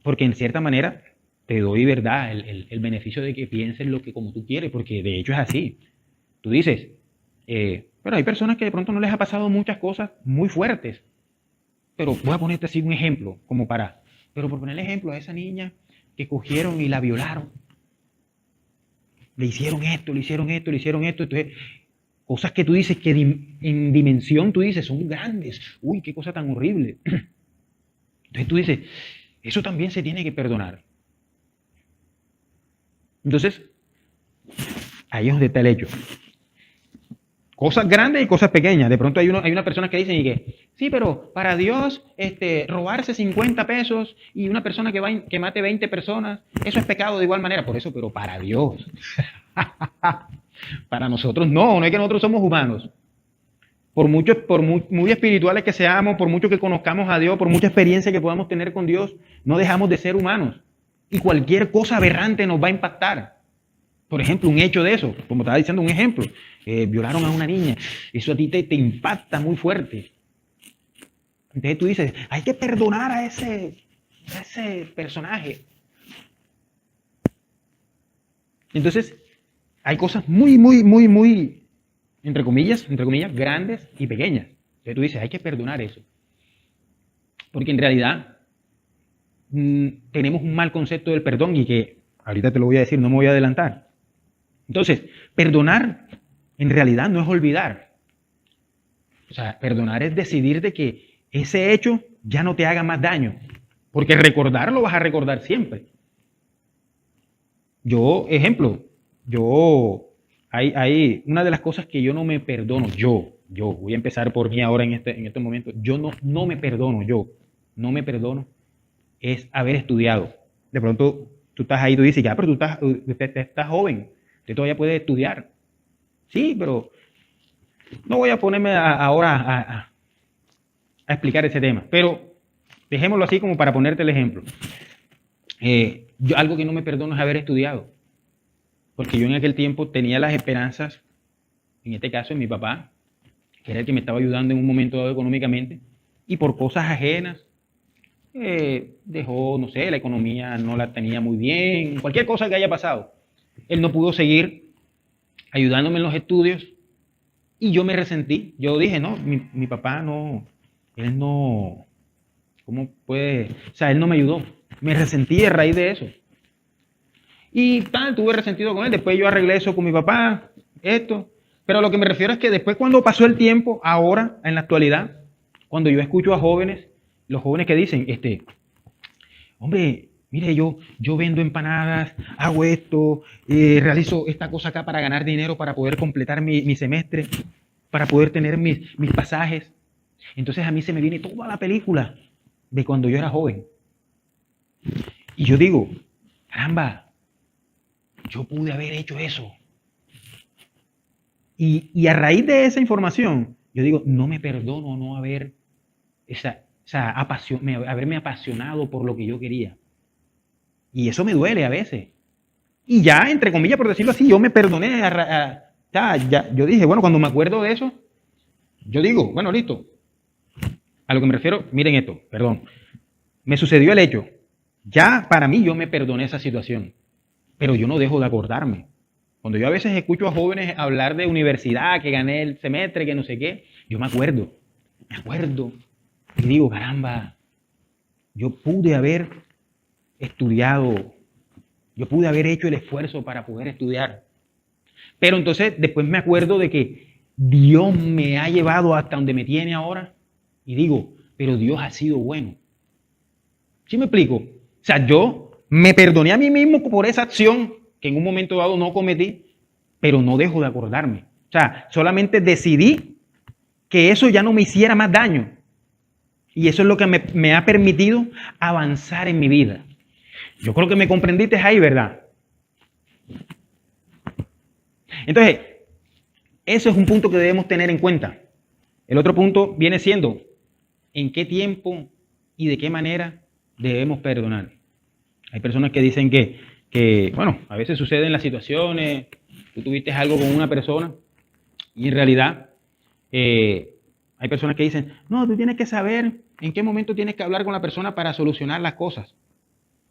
[SPEAKER 1] porque en cierta manera te doy, ¿verdad?, el beneficio de que pienses lo que como tú quieres, porque de hecho es así. Tú dices, pero hay personas que de pronto no les ha pasado muchas cosas muy fuertes. Pero voy a ponerte así un ejemplo, pero por poner el ejemplo a esa niña que cogieron y la violaron. le hicieron esto, le hicieron esto, le hicieron esto. Entonces, cosas que tú dices que en dimensión tú dices son grandes. Uy, qué cosa tan horrible. Entonces tú dices, eso también se tiene que perdonar. Entonces, ahí es donde está el hecho. Cosas grandes y cosas pequeñas. De pronto hay una persona que dicen y que, sí, pero para Dios robarse 50 pesos y una persona que mate 20 personas, eso es pecado de igual manera. Por eso, pero para Dios. Para nosotros no es que nosotros somos humanos. Por muy espirituales que seamos, por mucho que conozcamos a Dios, por mucha experiencia que podamos tener con Dios, no dejamos de ser humanos. Y cualquier cosa aberrante nos va a impactar. Por ejemplo, un hecho de eso, como estaba diciendo, un ejemplo, violaron a una niña, eso a ti te impacta muy fuerte. Entonces tú dices, hay que perdonar a ese personaje. Entonces, hay cosas muy, entre comillas, grandes y pequeñas. Entonces tú dices, hay que perdonar eso. Porque en realidad tenemos un mal concepto del perdón y que ahorita te lo voy a decir, no me voy a adelantar. Entonces, perdonar en realidad no es olvidar. O sea, perdonar es decidir de que ese hecho ya no te haga más daño. Porque recordarlo vas a recordar siempre. Hay una de las cosas que yo no me perdono, yo voy a empezar por mí ahora en este momento, yo no me perdono, es haber estudiado. De pronto tú estás ahí, tú dices, ya, pero usted estás joven, usted todavía puede estudiar. Sí, pero no voy a ponerme ahora a explicar ese tema, pero dejémoslo así como para ponerte el ejemplo. Algo que no me perdono es haber estudiado. Porque yo en aquel tiempo tenía las esperanzas, en este caso en mi papá, que era el que me estaba ayudando en un momento dado económicamente, y por cosas ajenas, dejó, no sé, la economía no la tenía muy bien, cualquier cosa que haya pasado. Él no pudo seguir ayudándome en los estudios y yo me resentí. Yo dije, no, mi papá no, él no, ¿cómo puede? O sea, él no me ayudó. Me resentí a raíz de eso. Y tal, tuve resentido con él. Después yo arreglé eso con mi papá, esto. Pero lo que me refiero es que después cuando pasó el tiempo, ahora, en la actualidad, cuando yo escucho a jóvenes, los jóvenes que dicen, hombre, mire, yo vendo empanadas, hago esto, realizo esta cosa acá para ganar dinero, para poder completar mi semestre, para poder tener mis pasajes. Entonces a mí se me viene toda la película de cuando yo era joven. Y yo digo, caramba, yo pude haber hecho eso. Y a raíz de esa información, yo digo, no me perdono no haberme apasionado por lo que yo quería. Y eso me duele a veces. Y ya, entre comillas, por decirlo así, yo me perdoné. Yo dije, bueno, cuando me acuerdo de eso, yo digo, bueno, listo. A lo que me refiero, miren esto, perdón. Me sucedió el hecho. Ya para mí yo me perdoné esa situación. Pero yo no dejo de acordarme. Cuando yo a veces escucho a jóvenes hablar de universidad, que gané el semestre, que no sé qué, yo me acuerdo. Y digo, caramba, yo pude haber estudiado, yo pude haber hecho el esfuerzo para poder estudiar. Pero entonces después me acuerdo de que Dios me ha llevado hasta donde me tiene ahora y digo, pero Dios ha sido bueno. ¿Sí me explico? O sea, yo me perdoné a mí mismo por esa acción que en un momento dado no cometí, pero no dejo de acordarme. O sea, solamente decidí que eso ya no me hiciera más daño. Y eso es lo que me ha permitido avanzar en mi vida. Yo creo que me comprendiste ahí, ¿verdad? Entonces, eso es un punto que debemos tener en cuenta. El otro punto viene siendo, ¿en qué tiempo y de qué manera debemos perdonar? Hay personas que dicen que bueno, a veces suceden las situaciones, tú tuviste algo con una persona y en realidad hay personas que dicen, no, tú tienes que saber en qué momento tienes que hablar con la persona para solucionar las cosas.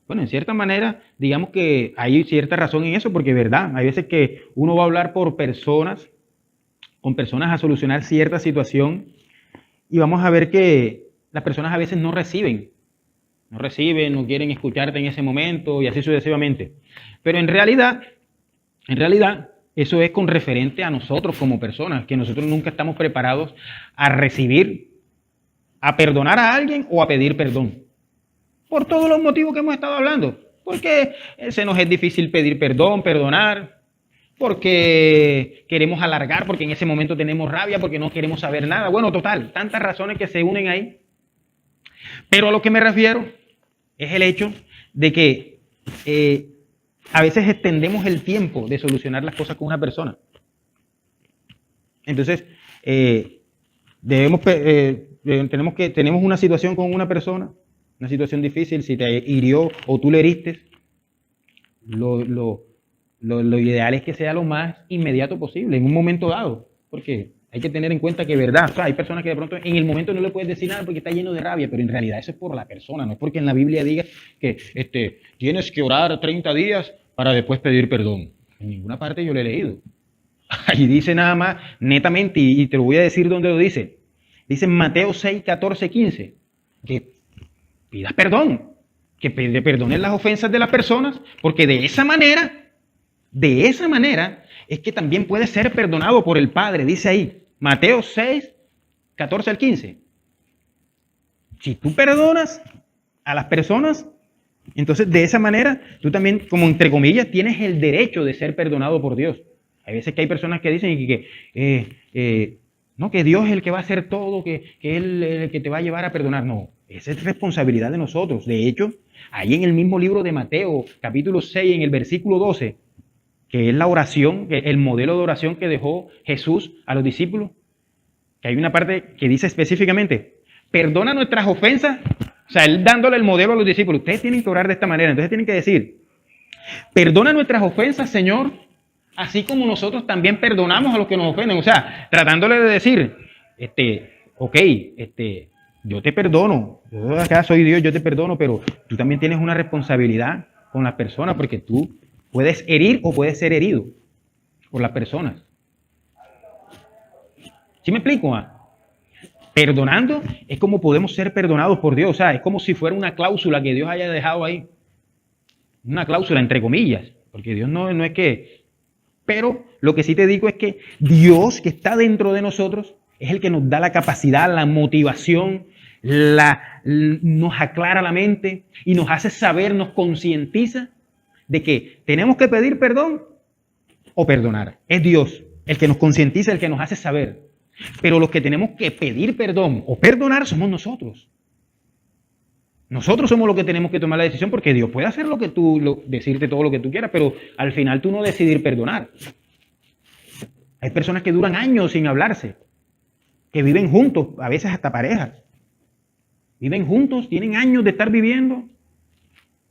[SPEAKER 1] Bueno, en cierta manera, digamos que hay cierta razón en eso, porque es verdad, hay veces que uno va a hablar con personas a solucionar cierta situación y vamos a ver que las personas a veces no reciben, no quieren escucharte en ese momento y así sucesivamente. Pero en realidad, En realidad, eso es con referente a nosotros como personas, que nosotros nunca estamos preparados a recibir, a perdonar a alguien o a pedir perdón. Por todos los motivos que hemos estado hablando. Porque se nos es difícil pedir perdón, perdonar, porque queremos alargar, porque en ese momento tenemos rabia, porque no queremos saber nada. Bueno, total, tantas razones que se unen ahí. Pero a lo que me refiero es el hecho de que a veces extendemos el tiempo de solucionar las cosas con una persona. Entonces, tenemos una situación con una persona, una situación difícil, si te hirió o tú le heriste, lo ideal es que sea lo más inmediato posible, en un momento dado, porque hay que tener en cuenta que verdad, o sea, hay personas que de pronto en el momento no le puedes decir nada porque está lleno de rabia, pero en realidad eso es por la persona, no es porque en la Biblia diga que tienes que orar 30 días para después pedir perdón. En ninguna parte yo lo he leído. Ahí dice nada más, netamente, y te lo voy a decir dónde lo dice. Dice en Mateo 6, 14, 15, que pidas perdón, que perdones las ofensas de las personas, porque de esa manera es que también puede ser perdonado por el Padre, dice ahí, Mateo 6, 14 al 15. Si tú perdonas a las personas, entonces de esa manera tú también, como entre comillas, tienes el derecho de ser perdonado por Dios. Hay veces que hay personas que dicen no, que Dios es el que va a hacer todo, que Él es el que te va a llevar a perdonar. No, esa es responsabilidad de nosotros. De hecho, ahí en el mismo libro de Mateo, capítulo 6, en el versículo 12, que es la oración, el modelo de oración que dejó Jesús a los discípulos, que hay una parte que dice específicamente, perdona nuestras ofensas, o sea, Él dándole el modelo a los discípulos, ustedes tienen que orar de esta manera, entonces tienen que decir, perdona nuestras ofensas, Señor, así como nosotros también perdonamos a los que nos ofenden, o sea, tratándole de decir, yo te perdono, yo acá soy Dios, yo te perdono, pero tú también tienes una responsabilidad con las personas, porque tú puedes herir o puedes ser herido por las personas. ¿Sí me explico? Perdonando es como podemos ser perdonados por Dios. O sea, es como si fuera una cláusula que Dios haya dejado ahí. Una cláusula entre comillas. Porque Dios no es que... Pero lo que sí te digo es que Dios que está dentro de nosotros es el que nos da la capacidad, la motivación, nos aclara la mente y nos hace saber, nos concientiza de que tenemos que pedir perdón o perdonar. Es Dios el que nos concientiza, el que nos hace saber. Pero los que tenemos que pedir perdón o perdonar somos nosotros. Nosotros somos los que tenemos que tomar la decisión, porque Dios puede hacer decirte todo lo que tú quieras, pero al final tú no decidir perdonar. Hay personas que duran años sin hablarse, que viven juntos, a veces hasta parejas. Viven juntos, tienen años de estar viviendo,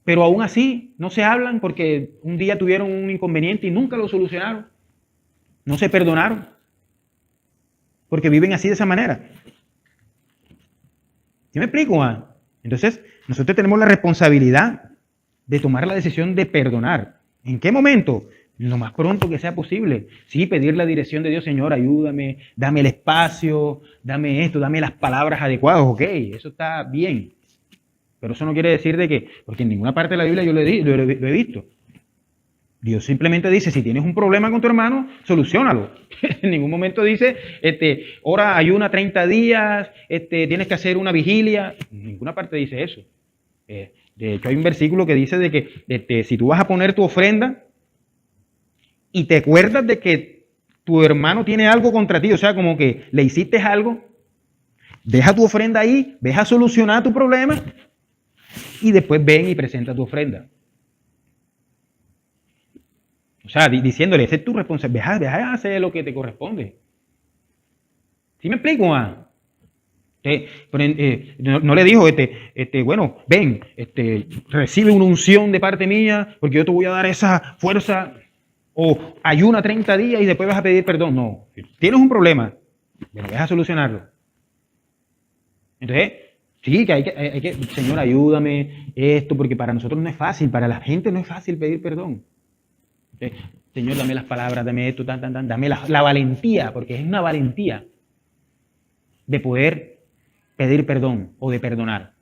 [SPEAKER 1] pero aún así no se hablan porque un día tuvieron un inconveniente y nunca lo solucionaron. No se perdonaron. Porque viven así de esa manera. ¿Sí me explico? Entonces, nosotros tenemos la responsabilidad de tomar la decisión de perdonar. ¿En qué momento? Lo más pronto que sea posible. Sí, pedir la dirección de Dios, Señor, ayúdame, dame el espacio, dame esto, dame las palabras adecuadas. Ok, eso está bien. Pero eso no quiere decir de que, porque en ninguna parte de la Biblia yo lo he visto. Dios simplemente dice, si tienes un problema con tu hermano, soluciónalo. En ningún momento dice, ora, ayuna 30 días, tienes que hacer una vigilia. En ninguna parte dice eso. De hecho, hay un versículo que dice de que si tú vas a poner tu ofrenda y te acuerdas de que tu hermano tiene algo contra ti, o sea, como que le hiciste algo, deja tu ofrenda ahí, ves a solucionar tu problema y después ven y presenta tu ofrenda. O sea, diciéndole, esa es tu responsabilidad, deja de hacer lo que te corresponde. ¿Sí me explico? No le dijo, bueno, ven, recibe una unción de parte mía, porque yo te voy a dar esa fuerza, o ayuna 30 días y después vas a pedir perdón. No, tienes un problema, bueno, deja solucionarlo. Entonces, sí, que hay que, Señor, ayúdame, esto, porque para nosotros no es fácil, para la gente no es fácil pedir perdón. Señor, dame las palabras, dame esto, dame la valentía, porque es una valentía de poder pedir perdón o de perdonar.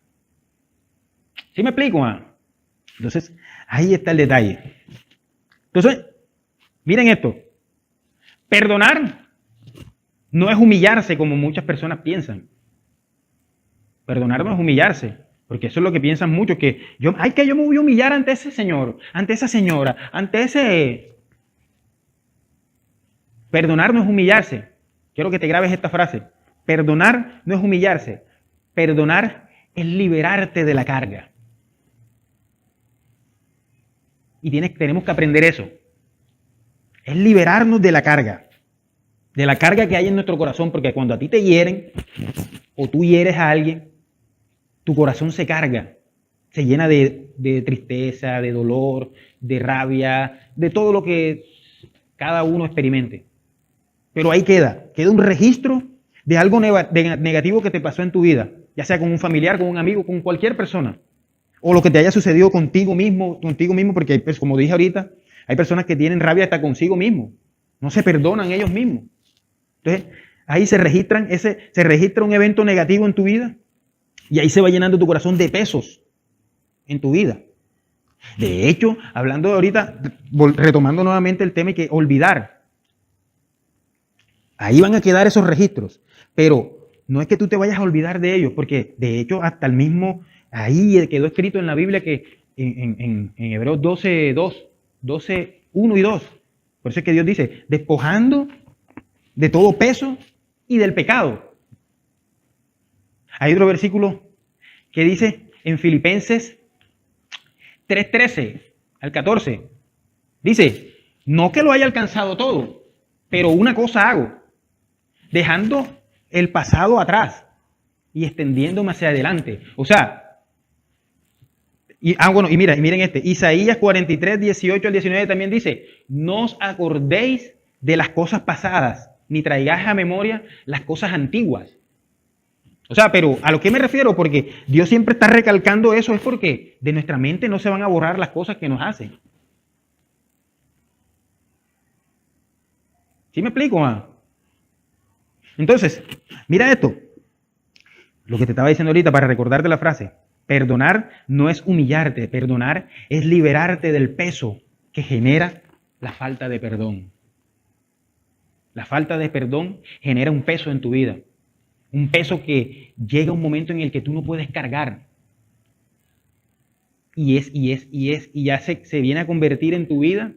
[SPEAKER 1] ¿Sí me explico? Entonces, ahí está el detalle. Entonces, Miren esto. Perdonar no es humillarse como muchas personas piensan. Perdonar no es humillarse, porque eso es lo que piensan muchos, que yo me voy a humillar ante ese señor, ante esa señora, ante ese... Perdonar no es humillarse. Quiero que te grabes esta frase. Perdonar no es humillarse. Perdonar es liberarte de la carga. Y tenemos que aprender eso. Es liberarnos de la carga que hay en nuestro corazón, porque cuando a ti te hieren o tú hieres a alguien, tu corazón se carga, se llena de tristeza, de dolor, de rabia, de todo lo que cada uno experimente. Pero ahí queda un registro de algo negativo que te pasó en tu vida, ya sea con un familiar, con un amigo, con cualquier persona, o lo que te haya sucedido contigo mismo, porque pues, como dije ahorita, hay personas que tienen rabia hasta consigo mismo, no se perdonan ellos mismos. Entonces, ahí se registra un evento negativo en tu vida y ahí se va llenando tu corazón de pesos en tu vida. De hecho, hablando de ahorita, retomando nuevamente el tema, hay que olvidar. Ahí van a quedar esos registros, pero no es que tú te vayas a olvidar de ellos, porque de hecho hasta el mismo, ahí quedó escrito en la Biblia que en Hebreos 12, 1 y 2, por eso es que Dios dice, despojando de todo peso y del pecado. Hay otro versículo que dice en Filipenses 3:13 al 14, dice, no que lo haya alcanzado todo, pero una cosa hago, dejando el pasado atrás y extendiéndome hacia adelante. O sea, miren Isaías 43, 18 al 19 también dice, no os acordéis de las cosas pasadas, ni traigáis a memoria las cosas antiguas. O sea, pero ¿a lo que me refiero? Porque Dios siempre está recalcando eso, es porque de nuestra mente no se van a borrar las cosas que nos hacen. ¿Sí me explico, Entonces, mira esto, lo que te estaba diciendo ahorita para recordarte la frase. Perdonar no es humillarte, perdonar es liberarte del peso que genera la falta de perdón. La falta de perdón genera un peso en tu vida, un peso que llega un momento en el que tú no puedes cargar. Y ya se viene a convertir en tu vida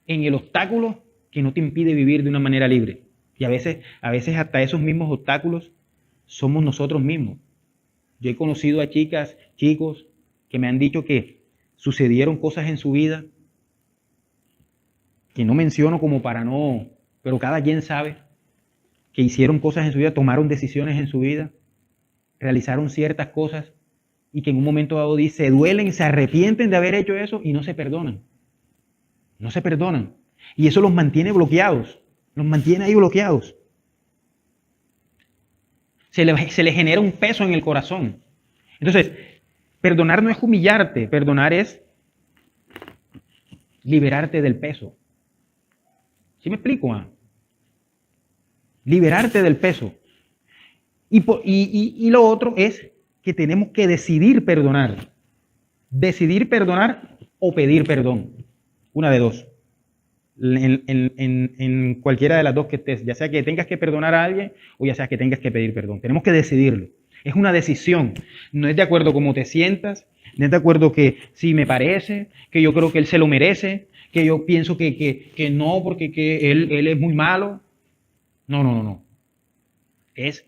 [SPEAKER 1] en el obstáculo que no te impide vivir de una manera libre. Y a veces hasta esos mismos obstáculos somos nosotros mismos. Yo he conocido a chicas, chicos, que me han dicho que sucedieron cosas en su vida que no menciono como para no, pero cada quien sabe que hicieron cosas en su vida, tomaron decisiones en su vida, realizaron ciertas cosas y que en un momento dado se duelen, se arrepienten de haber hecho eso y no se perdonan. No se perdonan. Y eso los mantiene bloqueados. Los mantiene ahí bloqueados. Se le genera un peso en el corazón. Entonces, perdonar no es humillarte, perdonar es liberarte del peso. ¿Sí me explico? Liberarte del peso. Y lo otro es que tenemos que decidir perdonar. Decidir perdonar o pedir perdón. Una de dos. En cualquiera de las dos que estés, ya sea que tengas que perdonar a alguien o ya sea que tengas que pedir perdón. Tenemos que decidirlo. Es una decisión. No es de acuerdo cómo te sientas, no es de acuerdo que sí me parece, que yo creo que él se lo merece, que yo pienso que no porque que él es muy malo. No. Es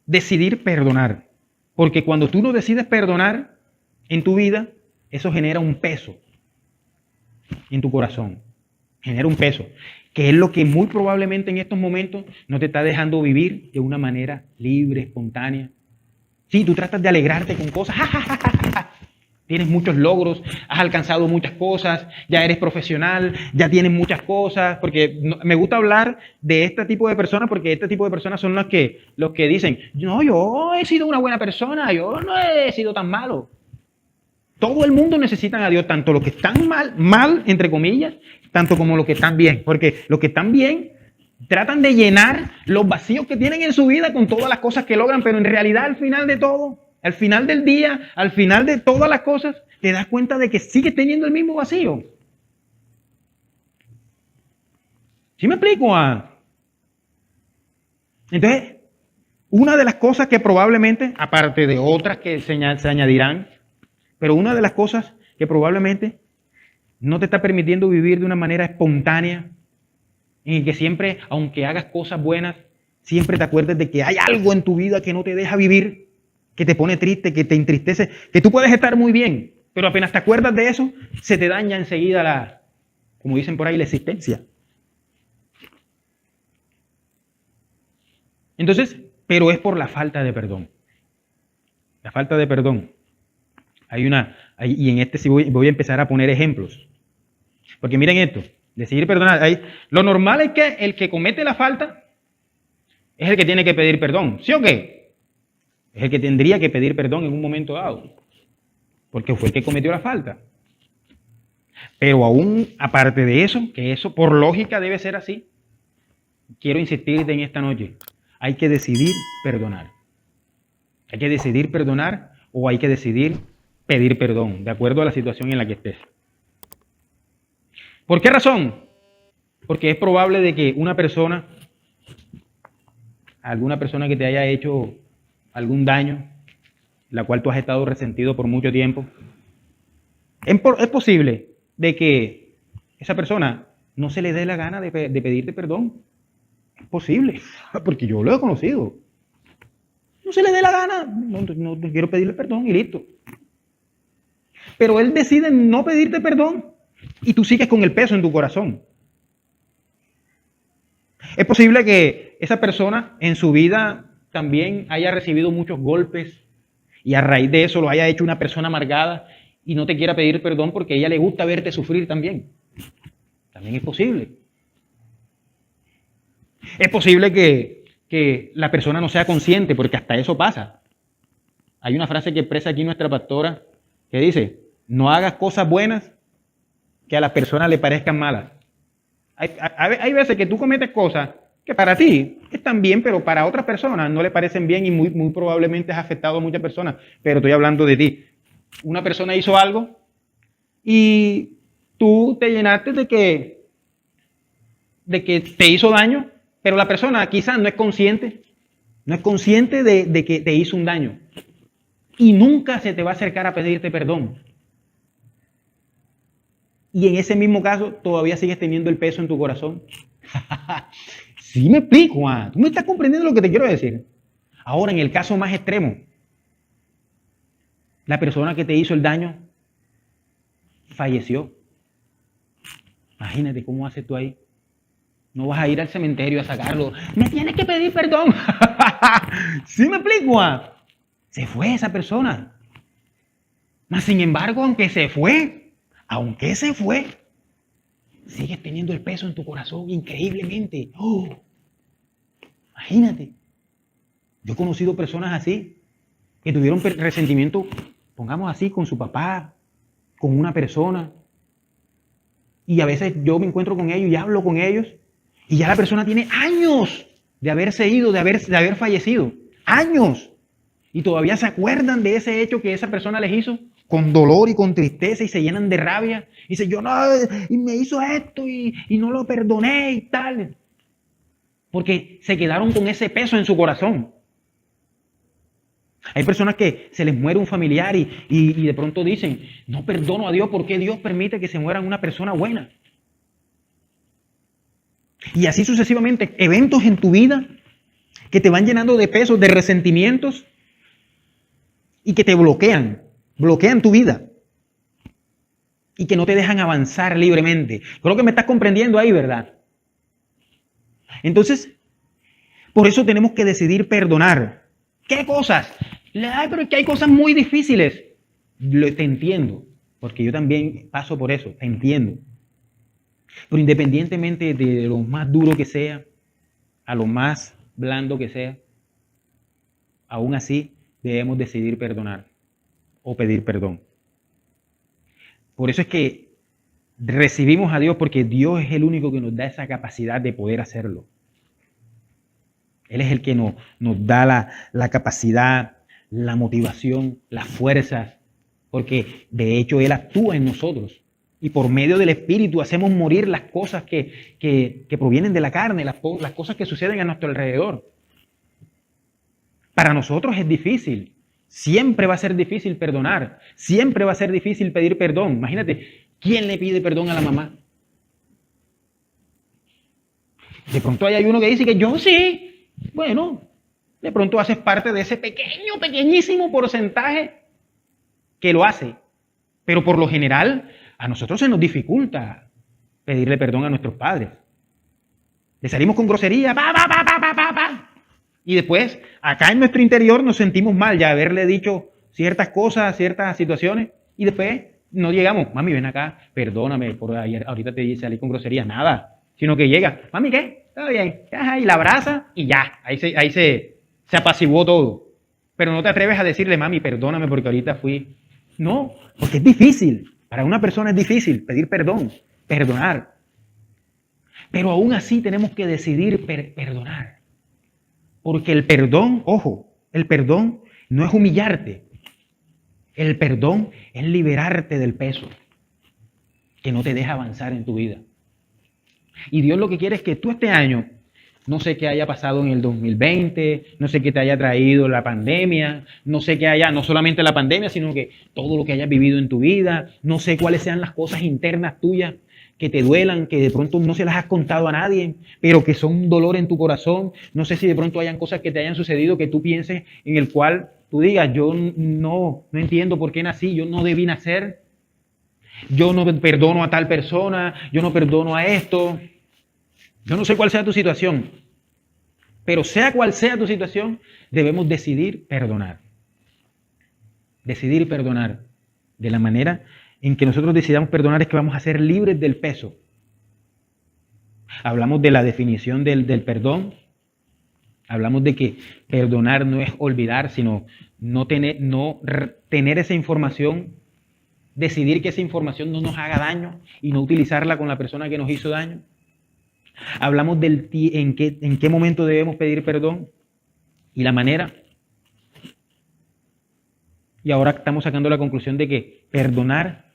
[SPEAKER 1] decidir perdonar. Porque cuando tú no decides perdonar en tu vida, eso genera un peso en tu corazón. Genera un peso, que es lo que muy probablemente en estos momentos no te está dejando vivir de una manera libre, espontánea. Sí, tú tratas de alegrarte con cosas, tienes muchos logros, has alcanzado muchas cosas, ya eres profesional, ya tienes muchas cosas, porque me gusta hablar de este tipo de personas, porque este tipo de personas son los que dicen, no, yo he sido una buena persona, yo no he sido tan malo. Todo el mundo necesita a Dios, tanto los que están mal, entre comillas, tanto como los que están bien. Porque los que están bien tratan de llenar los vacíos que tienen en su vida con todas las cosas que logran, pero en realidad al final de todo, al final del día, al final de todas las cosas, te das cuenta de que sigues teniendo el mismo vacío. ¿Sí me explico? Entonces, una de las cosas que probablemente, aparte de otras que se añadirán, pero una de las cosas que probablemente no te está permitiendo vivir de una manera espontánea, en el que siempre, aunque hagas cosas buenas, siempre te acuerdes de que hay algo en tu vida que no te deja vivir, que te pone triste, que te entristece, que tú puedes estar muy bien, pero apenas te acuerdas de eso, se te daña enseguida como dicen por ahí, la existencia. Entonces, pero es por la falta de perdón. La falta de perdón. Y en este sí voy a empezar a poner ejemplos. Porque miren esto, decidir perdonar. Lo normal es que el que comete la falta es el que tiene que pedir perdón. ¿Sí o qué? Es el que tendría que pedir perdón en un momento dado. Porque fue el que cometió la falta. Pero aún aparte de eso, que eso por lógica debe ser así, quiero insistirte en esta noche. Hay que decidir perdonar. Hay que decidir perdonar o hay que decidir pedir perdón, de acuerdo a la situación en la que estés. ¿Por qué razón? Porque es probable de que alguna persona que te haya hecho algún daño, la cual tú has estado resentido por mucho tiempo, es posible de que esa persona no se le dé la gana de pedirte perdón. Es posible, porque yo lo he conocido. No se le dé la gana, no quiero pedirle perdón y listo. Pero él decide no pedirte perdón y tú sigues con el peso en tu corazón. Es posible que esa persona en su vida también haya recibido muchos golpes y a raíz de eso lo haya hecho una persona amargada y no te quiera pedir perdón porque a ella le gusta verte sufrir también. También es posible. Es posible que la persona no sea consciente, porque hasta eso pasa. Hay una frase que expresa aquí nuestra pastora que dice, no hagas cosas buenas que a las personas le parezcan malas. Hay veces que tú cometes cosas que para ti están bien, pero para otras personas no le parecen bien y muy probablemente has afectado a muchas personas. Pero estoy hablando de ti. Una persona hizo algo y tú te llenaste de que te hizo daño, pero la persona quizás no es consciente de que te hizo un daño y nunca se te va a acercar a pedirte perdón. Y en ese mismo caso todavía sigues teniendo el peso en tu corazón. Sí me explico, tú me estás comprendiendo lo que te quiero decir. Ahora, en el caso más extremo, la persona que te hizo el daño falleció. Imagínate cómo haces tú ahí. No vas a ir al cementerio a sacarlo. Me tienes que pedir perdón. ¿Sí me explico? Se fue esa persona. Mas sin embargo, aunque se fue, sigues teniendo el peso en tu corazón increíblemente. Imagínate. Yo he conocido personas así, que tuvieron resentimiento, pongamos así, con su papá, con una persona. Y a veces yo me encuentro con ellos y hablo con ellos. Y ya la persona tiene años de haberse ido, de haber fallecido. Años. Y todavía se acuerdan de ese hecho que esa persona les hizo con dolor y con tristeza y se llenan de rabia. Y dicen, yo no, y me hizo esto y no lo perdoné y tal. Porque se quedaron con ese peso en su corazón. Hay personas que se les muere un familiar y de pronto dicen, no perdono a Dios porque Dios permite que se muera una persona buena. Y así sucesivamente, eventos en tu vida que te van llenando de pesos, de resentimientos y que te bloquean tu vida y que no te dejan avanzar libremente. Creo que me estás comprendiendo ahí, ¿verdad? Entonces, por eso tenemos que decidir perdonar. ¿Qué cosas? Pero es que hay cosas muy difíciles. Te entiendo, porque yo también paso por eso, te entiendo. Pero independientemente de lo más duro que sea, a lo más blando que sea, aún así debemos decidir perdonar o pedir perdón. Por eso es que recibimos a Dios, porque Dios es el único que nos da esa capacidad de poder hacerlo. Él es el que nos da la capacidad, la motivación, las fuerzas, porque de hecho Él actúa en nosotros Y por medio del Espíritu hacemos morir las cosas que provienen de la carne, las cosas que suceden a nuestro alrededor. Para nosotros es difícil. Siempre va a ser difícil perdonar. Siempre va a ser difícil pedir perdón. Imagínate, ¿quién le pide perdón a la mamá? De pronto hay uno que dice que yo sí. Bueno, de pronto haces parte de ese pequeñísimo porcentaje que lo hace. Pero por lo general, a nosotros se nos dificulta pedirle perdón a nuestros padres. Le salimos con grosería, y después, acá en nuestro interior nos sentimos mal ya haberle dicho ciertas cosas, ciertas situaciones, y después no llegamos, mami, ven acá, perdóname por ayer, ahorita te salí con grosería, nada, sino que llega, mami, ¿qué? Está bien, y la abraza y ya, ahí se apaciguó todo. Pero no te atreves a decirle, mami, perdóname porque ahorita fui. No, porque es difícil. Para una persona es difícil pedir perdón, perdonar. Pero aún así tenemos que decidir perdonar. Porque el perdón, ojo, el perdón no es humillarte. El perdón es liberarte del peso que no te deja avanzar en tu vida. Y Dios lo que quiere es que tú este año, no sé qué haya pasado en el 2020, no sé qué te haya traído la pandemia, no sé qué haya, no solamente la pandemia, sino que todo lo que hayas vivido en tu vida, no sé cuáles sean las cosas internas tuyas que te duelan, que de pronto no se las has contado a nadie, pero que son un dolor en tu corazón. No sé si de pronto hayan cosas que te hayan sucedido que tú pienses en el cual tú digas, yo no entiendo por qué nací, yo no debí nacer, yo no perdono a tal persona, yo no perdono a esto. Yo no sé cuál sea tu situación, pero sea cual sea tu situación, debemos decidir perdonar. Decidir perdonar. De la manera en que nosotros decidamos perdonar es que vamos a ser libres del peso. Hablamos de la definición del perdón. Hablamos de que perdonar no es olvidar, sino no tener esa información, decidir que esa información no nos haga daño y no utilizarla con la persona que nos hizo daño. Hablamos en qué momento debemos pedir perdón y la manera. Y ahora estamos sacando la conclusión de que perdonar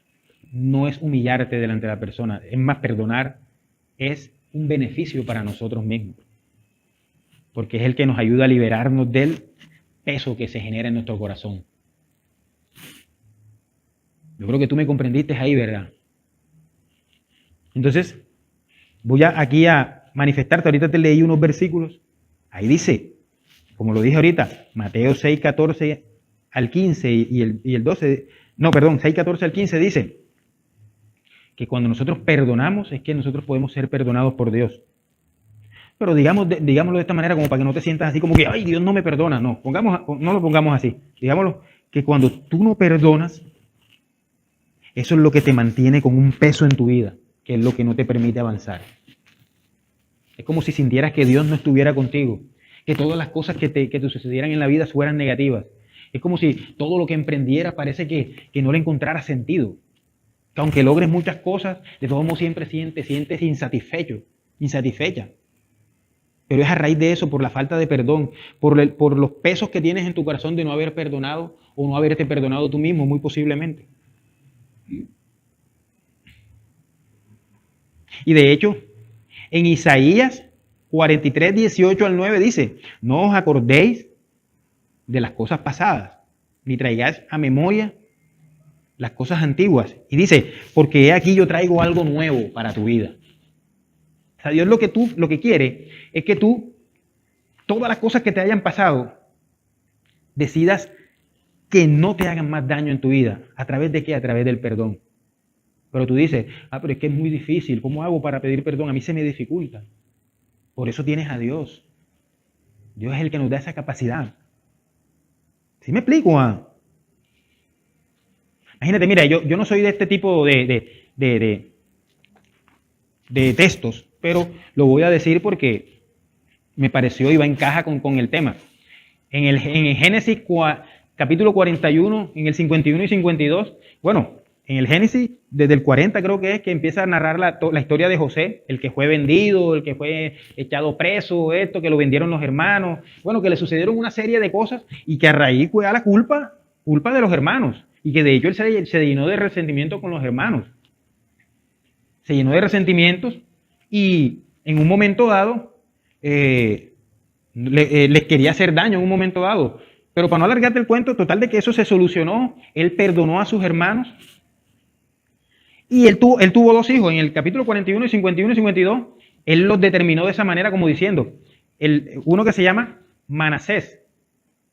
[SPEAKER 1] no es humillarte delante de la persona. Es más, perdonar es un beneficio para nosotros mismos. Porque es el que nos ayuda a liberarnos del peso que se genera en nuestro corazón. Yo creo que tú me comprendiste ahí, ¿verdad? Entonces, voy aquí a manifestarte. Ahorita te leí unos versículos. Ahí dice, como lo dije ahorita, Mateo 6, 14 al 15 y el 12, no, perdón, 6, 14 al 15 dice que cuando nosotros perdonamos es que nosotros podemos ser perdonados por Dios. Pero digámoslo de esta manera como para que no te sientas así como que, ay, Dios no me perdona. No, no lo pongamos así. Digámoslo que cuando tú no perdonas, eso es lo que te mantiene con un peso en tu vida, que es lo que no te permite avanzar. Es como si sintieras que Dios no estuviera contigo, que todas las cosas que te sucedieran en la vida fueran negativas. Es como si todo lo que emprendieras parece que no le encontrara sentido. Que aunque logres muchas cosas, de todos modos siempre sientes insatisfecha. Pero es a raíz de eso, por la falta de perdón, por los pesos que tienes en tu corazón de no haber perdonado o no haberte perdonado tú mismo, muy posiblemente. Y de hecho, en Isaías 43, 18 al 9 dice, no os acordéis de las cosas pasadas, ni traigáis a memoria las cosas antiguas. Y dice, porque he aquí yo traigo algo nuevo para tu vida. O sea, Dios lo que quiere es que tú, todas las cosas que te hayan pasado, decidas que no te hagan más daño en tu vida. ¿A través de qué? A través del perdón. Pero tú dices, pero es que es muy difícil. ¿Cómo hago para pedir perdón? A mí se me dificulta. Por eso tienes a Dios. Dios es el que nos da esa capacidad. ¿Sí me explico? Imagínate, mira, yo no soy de este tipo de textos, pero lo voy a decir porque me pareció y va en caja con el tema. En el Génesis capítulo 41, en el 51 y 52, bueno, en el Génesis, desde el 40 creo que es que empieza a narrar la historia de José, el que fue vendido, el que fue echado preso, que lo vendieron los hermanos, bueno, que le sucedieron una serie de cosas y que a raíz fue a la culpa de los hermanos y que de hecho él se llenó de resentimiento con los hermanos. se llenó de resentimientos y en un momento dado les quería hacer daño en un momento dado. Pero para no alargarte el cuento, total de que eso se solucionó, él perdonó a sus hermanos y él tuvo dos hijos. En el capítulo 41 y 51 y 52, él los determinó de esa manera como diciendo, uno que se llama Manasés,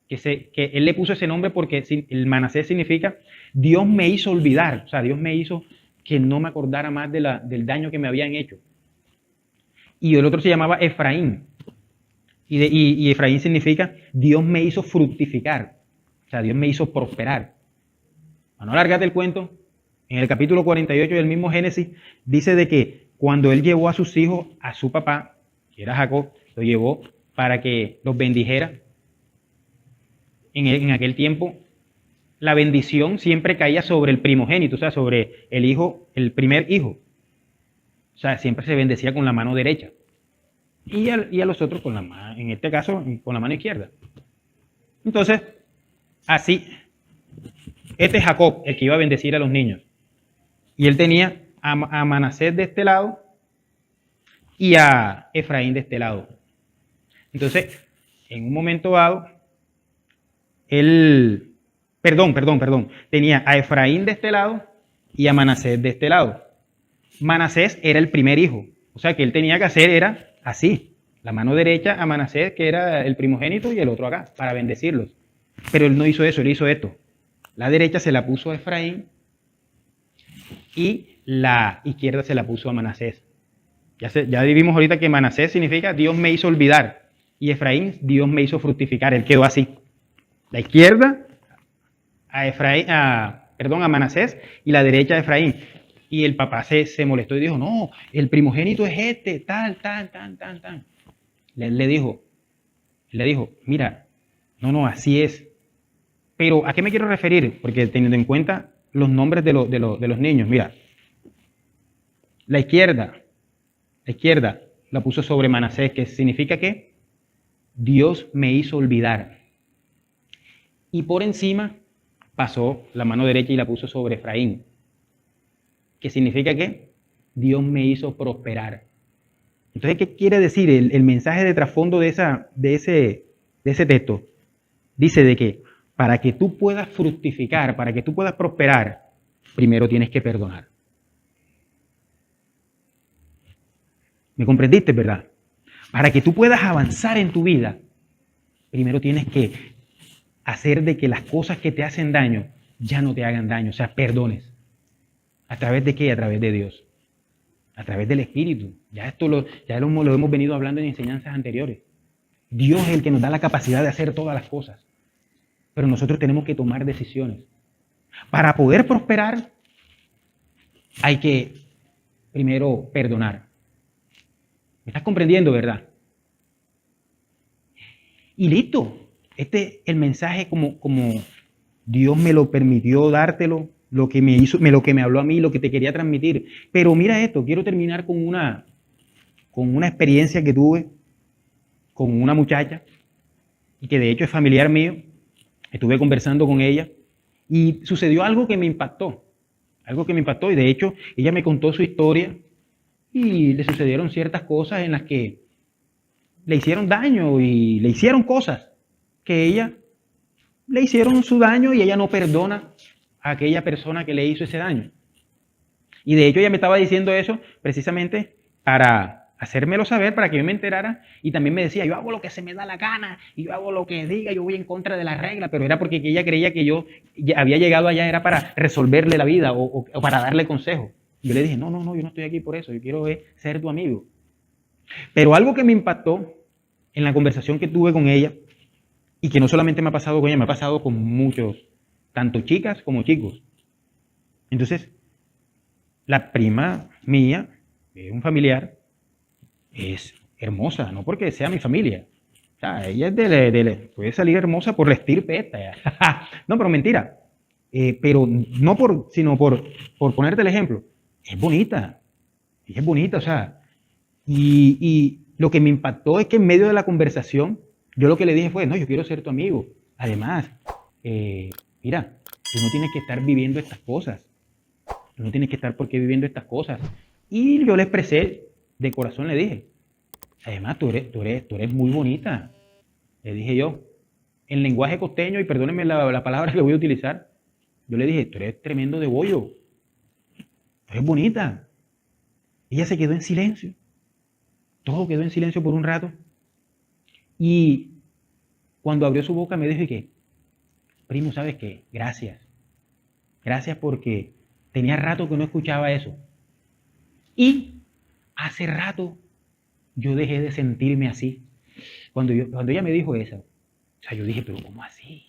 [SPEAKER 1] que él le puso ese nombre porque el Manasés significa Dios me hizo olvidar, o sea, Dios me hizo que no me acordara más del daño que me habían hecho. Y el otro se llamaba Efraín. Y Efraín significa Dios me hizo fructificar, o sea, Dios me hizo prosperar. Para no alargarte el cuento, en el capítulo 48 del mismo Génesis, dice de que cuando él llevó a sus hijos a su papá, que era Jacob, lo llevó para que los bendijera. En aquel tiempo, la bendición siempre caía sobre el primogénito, o sea, sobre el hijo, el primer hijo. O sea, siempre se bendecía con la mano derecha. Y a los otros con la mano, en este caso, con la mano izquierda. Entonces, así, este es Jacob, el que iba a bendecir a los niños. Y él tenía a Manasés de este lado y a Efraín de este lado. Entonces, en un momento dado, tenía a Efraín de este lado y a Manasés de este lado. Manasés era el primer hijo, o sea que él tenía que hacer era así, la mano derecha a Manasés, que era el primogénito, y el otro acá, para bendecirlos. Pero él no hizo eso, él hizo esto. La derecha se la puso a Efraín y la izquierda se la puso a Manasés. Ya vimos ahorita que Manasés significa Dios me hizo olvidar y Efraín, Dios me hizo fructificar. Él quedó así. La izquierda a Manasés y la derecha a Efraín. Y el papá se molestó y dijo, no, el primogénito es este, tal. Él le dijo, mira, no, así es. Pero, ¿a qué me quiero referir? Porque teniendo en cuenta los nombres de los niños, mira, la izquierda la puso sobre Manasés, que significa que Dios me hizo olvidar. Y por encima pasó la mano derecha y la puso sobre Efraín, que significa que Dios me hizo prosperar. Entonces, ¿qué quiere decir el mensaje de trasfondo de ese texto? Dice de que para que tú puedas fructificar, para que tú puedas prosperar, primero tienes que perdonar. ¿Me comprendiste, verdad? Para que tú puedas avanzar en tu vida, primero tienes que hacer de que las cosas que te hacen daño ya no te hagan daño, o sea, perdones. ¿A través de qué? A través de Dios. A través del Espíritu. Ya lo hemos venido hablando en enseñanzas anteriores. Dios es el que nos da la capacidad de hacer todas las cosas. Pero nosotros tenemos que tomar decisiones. Para poder prosperar, hay que primero perdonar. ¿Me estás comprendiendo, verdad? Y listo. Este es el mensaje como Dios me lo permitió dártelo, lo que me habló a mí, lo que te quería transmitir. Pero mira esto, quiero terminar con una experiencia que tuve con una muchacha, y que de hecho es familiar mío. Estuve conversando con ella y sucedió algo que me impactó. Y de hecho ella me contó su historia y le sucedieron ciertas cosas en las que le hicieron daño y le hicieron cosas que ella le hicieron su daño y ella no perdona a aquella persona que le hizo ese daño. Y de hecho ella me estaba diciendo eso precisamente para hacérmelo saber, para que yo me enterara, y también me decía, yo hago lo que se me da la gana, y yo hago lo que diga, yo voy en contra de la regla, pero era porque ella creía que yo había llegado allá, era para resolverle la vida o para darle consejo. Yo le dije, no, yo no estoy aquí por eso, yo quiero ser tu amigo. Pero algo que me impactó en la conversación que tuve con ella, y que no solamente me ha pasado con ella, me ha pasado con muchos, tanto chicas como chicos. Entonces, la prima mía, que es un familiar, es hermosa, no porque sea mi familia. O sea, ella es puede salir hermosa por la estirpe esta. No, pero mentira. Pero no sino por ponerte el ejemplo. Es bonita. Ella es bonita, o sea. Y lo que me impactó es que en medio de la conversación, yo lo que le dije fue, no, yo quiero ser tu amigo. Además, mira, tú no tienes que estar viviendo estas cosas. Tú no tienes que estar por qué viviendo estas cosas. Y yo le expresé, de corazón le dije, además tú eres muy bonita. Le dije yo, en lenguaje costeño, y perdónenme la palabra que voy a utilizar, yo le dije, tú eres tremendo de bollo, tú eres bonita. Ella se quedó en silencio, todo quedó en silencio por un rato. Y cuando abrió su boca me dijo que, primo, ¿sabes qué? Gracias. Gracias porque tenía rato que no escuchaba eso. Y hace rato yo dejé de sentirme así. Cuando ella me dijo eso, o sea, yo dije, pero ¿cómo así?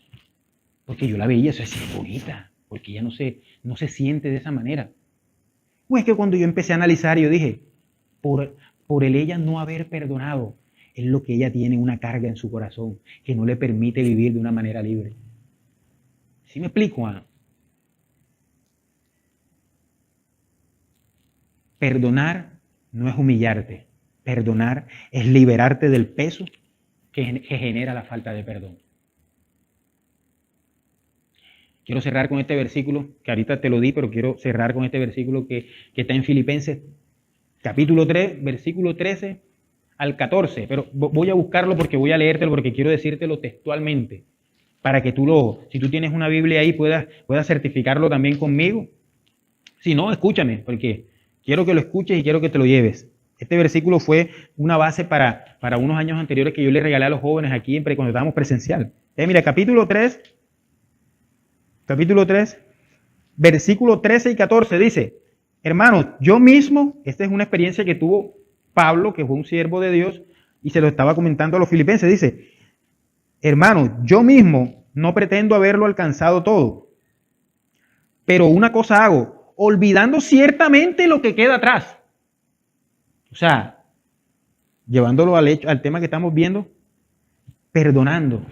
[SPEAKER 1] Porque yo la veía, eso es bonita, porque ella no se siente de esa manera. Pues que cuando yo empecé a analizar, yo dije, por el ella no haber perdonado, es lo que ella tiene una carga en su corazón que no le permite vivir de una manera libre. ¿Sí me explico, Ana? Perdonar no es humillarte. Perdonar es liberarte del peso que genera la falta de perdón. Quiero cerrar con este versículo, que ahorita te lo di, pero quiero cerrar con este versículo que está en Filipenses, capítulo 3, versículo 13 al 14. Pero voy a buscarlo porque voy a leértelo, porque quiero decírtelo textualmente, para que si tú tienes una Biblia ahí, puedas certificarlo también conmigo. Si no, escúchame, porque quiero que lo escuches y quiero que te lo lleves. Este versículo fue una base para unos años anteriores que yo le regalé a los jóvenes aquí cuando estábamos presencial. Mira, capítulo 3, versículo 13 y 14 dice, hermanos, yo mismo, esta es una experiencia que tuvo Pablo, que fue un siervo de Dios, y se lo estaba comentando a los filipenses, dice, hermanos, yo mismo no pretendo haberlo alcanzado todo, pero una cosa hago, olvidando ciertamente lo que queda atrás. O sea, llevándolo al tema que estamos viendo, perdonando,